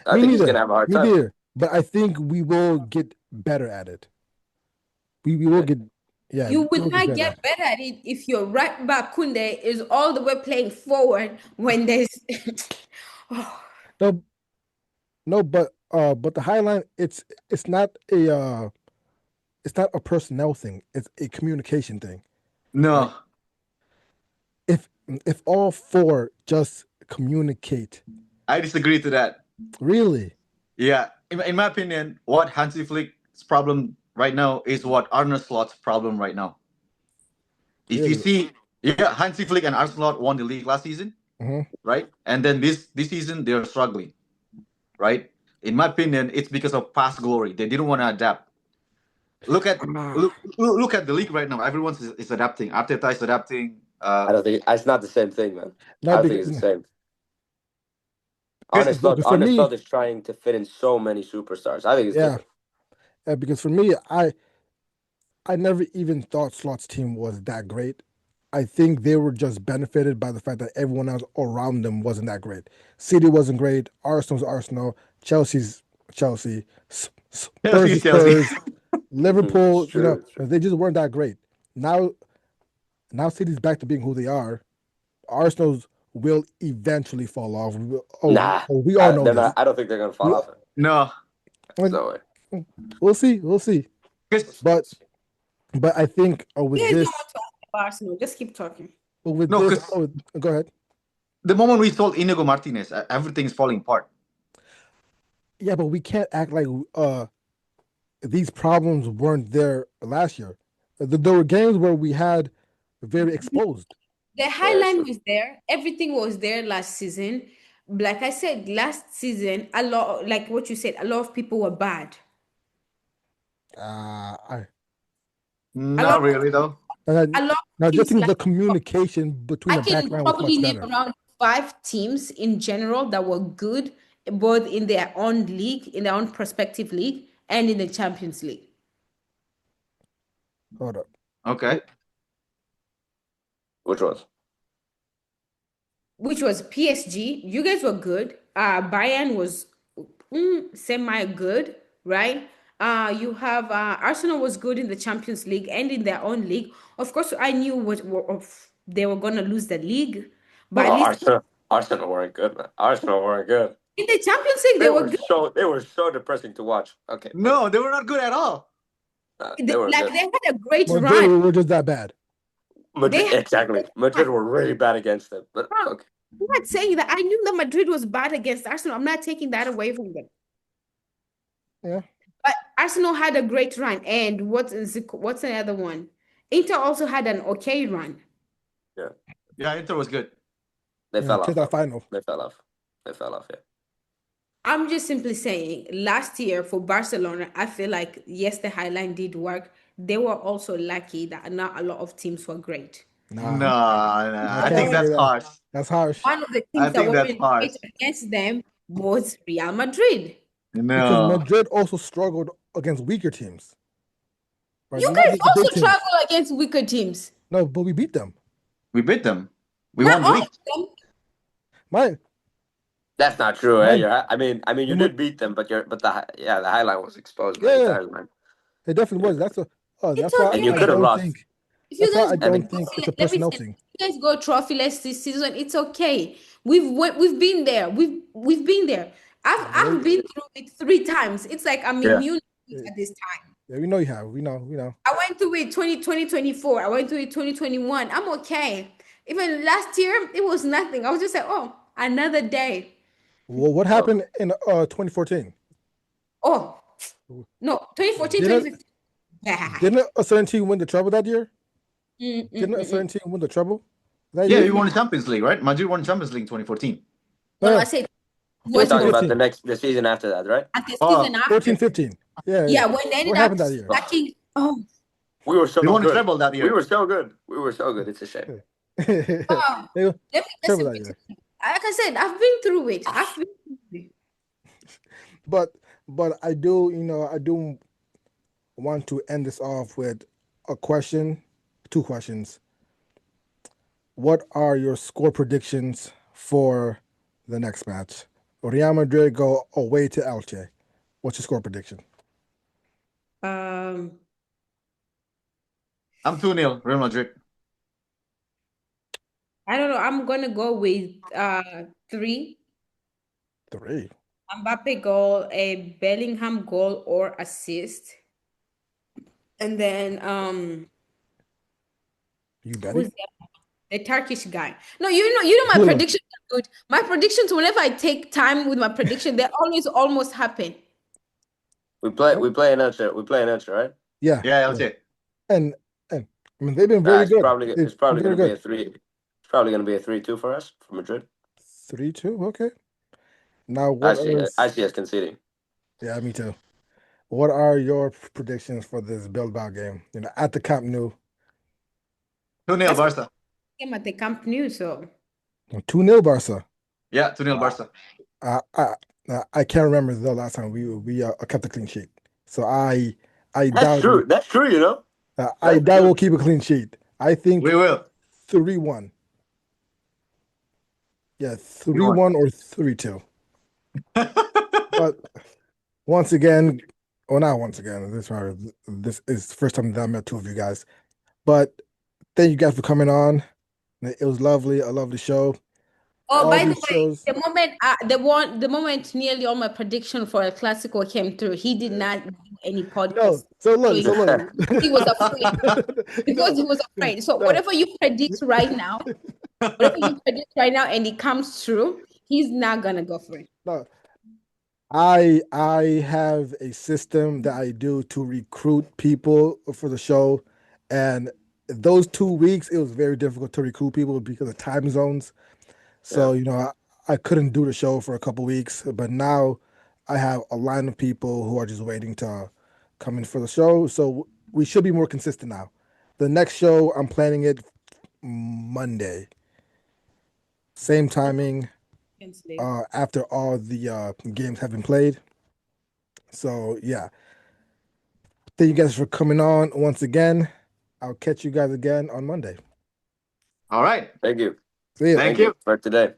I me think he's neither. going to have a hard Me time. neither. But I think we will get better at it. We will get You we will will not better get at it. better at it if your right back Kunde is all the way playing forward when there's No, no, but the high line, it's not a personnel thing. It's a communication thing. No. If all four just communicate, I disagree to that. really, Yeah. In my opinion, what Hansi Flick's problem right now is what Arne Slot's problem right now. If you Really? see, Hansi Flick and Arne Slot won the league last season, right? And then this season they're struggling, right? In my opinion, it's because of past glory. They didn't want to adapt. Look at the league right now. Everyone is adapting. Arteta is adapting. I don't think it's not the same thing, man. No, I don't think it's the same. Honest because for me, Slot is trying to fit in so many superstars. I think it's different. because for me, I never even thought Slot's team was that great. I think they were just benefited by the fact that everyone else around them wasn't that great. City wasn't great. Arsenal's Arsenal. Chelsea's Chelsea. Spurs is Chelsea. Spurs. Liverpool, It's true, it's true. they just weren't that great. Now City's back to being who they are. Arsenal's will eventually fall off. We all know this. I don't think they're going to fall off. No. There's no way. We'll see. But I think with you guys this, don't want to talk about Arsenal. Just keep talking. with No, this, 'cause- go ahead. The moment we sold Inigo Martinez, everything's falling apart. Yeah, but we can't act like these problems weren't there last year. There were games where we had very exposed. The high line was there. Everything was there last season. Like I said, last season, a lot, like what you said, a lot of people were bad. I Not really though. And A lot now, of just teams think the like communication between I the back can line was probably much name better. around 5 teams in general that were good, both in their own league, in their own prospective league, and in the Champions League. Hold up. Okay. Which ones? Which was PSG. You guys were good. Bayern was semi good, right? You have Arsenal was good in the Champions League and in their own league. Of course, I knew they were gonna lose the league, but at Well, least Arsenal weren't good, man. Arsenal weren't good. in the Champions League they were good. They were so depressing to watch. Okay, No, they were not good at all. they were Like good. they had a great Madrid run. were just that bad. They Madrid, had a exactly. great Madrid run. were really bad against them. But Bro, okay, I'm not saying that. I knew that Madrid was bad against Arsenal. I'm not taking that away from them. Yeah. But Arsenal had a great run. And what's the other one? Inter also had an okay run. yeah, Yeah, Inter was good. they Yeah, fell to off. that final. They fell off. They fell off. Yeah. I'm just simply saying, last year for Barcelona, I feel like yes, the highline did work. They were also lucky that not a lot of teams were great. Nah, Nah, I I can't think say that's that. harsh. That's harsh One of the I teams that think that's weren't harsh. great against them was Real Madrid. because No. Madrid also struggled against weaker teams. Right? You Not guys just the big also teams. struggle against weaker teams. No, but we beat them. We beat them. We Not won the all league. of them. My, That's not true. Eh? my, I mean, you the, did beat them, but the highlight was exposed many yeah, times, man. it definitely was. It's That's why And you I could have okay. don't lost. think. If you That's why guys I go I don't mean, think it's trophyless, a let me personnel say, thing. if you guys go trophyless this season, it's okay. We've been there. We've been there. I've been through it 3 times. It's like I'm yeah. immune to it Yeah, at this time. yeah, we know you have. We know. I went through it 2024. I went through it 2021. I'm okay. Even last year, it was nothing. I was just like, oh, another day. Well, what Well, happened in 2014? Oh, no, 2014, Didn't 2015. Yeah. didn't a certain team win the treble that year? Mm, mm, Didn't a mm, mm. certain team win the treble that Yeah, year? we won the Champions League, right? Madrid won the Champions League in 2014. No, No, I no, said you're was talking about 14-15. the season after that, right? at the season Oh, after. 14-15. Yeah, Yeah, when they ended what up happened that year? stacking. Oh, We were so we won the good. treble that We year. were so good. We were so good. It's a shame. They let me treble listen. that year. Like I said, I've been through it. I've been through it. But I do, I do want to end this off with a question, 2 questions. What are your score predictions for the next match? Real Madrid go away to Elche. What's your score prediction? Um, I'm 2-0, Real Madrid. I don't know. I'm gonna go with 3. 3. Mbappe goal, a Bellingham goal or assist, and then You who's betting? the Turkish guy? No, you know my Hula. predictions are good. My predictions, whenever I take time with my prediction, they always almost happen. We play an Elche. We play an Elche, right? Yeah. Yeah, LJ. And I mean they've been very good. It's probably Very going to be good. a 3. It's probably going to be a 3-2 for us for Madrid. 3-2. Okay. Now what I see us conceding. Yeah, me too. What are your predictions for this Bilbao game? At the Camp Nou. 2-0 That's Barca. Game at the Camp Nou, so 2-0 Barca. Yeah, 2-0 Barca. I can't remember the last time we kept a clean sheet. So I That's doubt true. That's true. You know. I That's doubt true. we'll keep a clean sheet. I think We will. 3-1. Yeah, 3-1. 3-1 or 3-2. But once again, well, not once again. This is the first time that I met 2 of you guys. But thank you guys for coming on. It was lovely, a lovely show. oh, All by the these way, shows. the moment nearly all my prediction for El Clasico came through, he did not do any No, podcast. so look. He was afraid because he was afraid. So whatever you predict right now, and it comes true, he's not gonna go for it. No, I have a system that I do to recruit people for the show, and those 2 weeks it was very difficult to recruit people because of time zones. So I couldn't do the show for a couple weeks, but now I have a line of people who are just waiting to come in for the show. So we should be more consistent now. The next show, I'm planning it Monday. Same timing Champions League. after all the games have been played. So yeah. Thank you guys for coming on once again. I'll catch you guys again on Monday. All right. Thank you. See ya. Thank you. For today.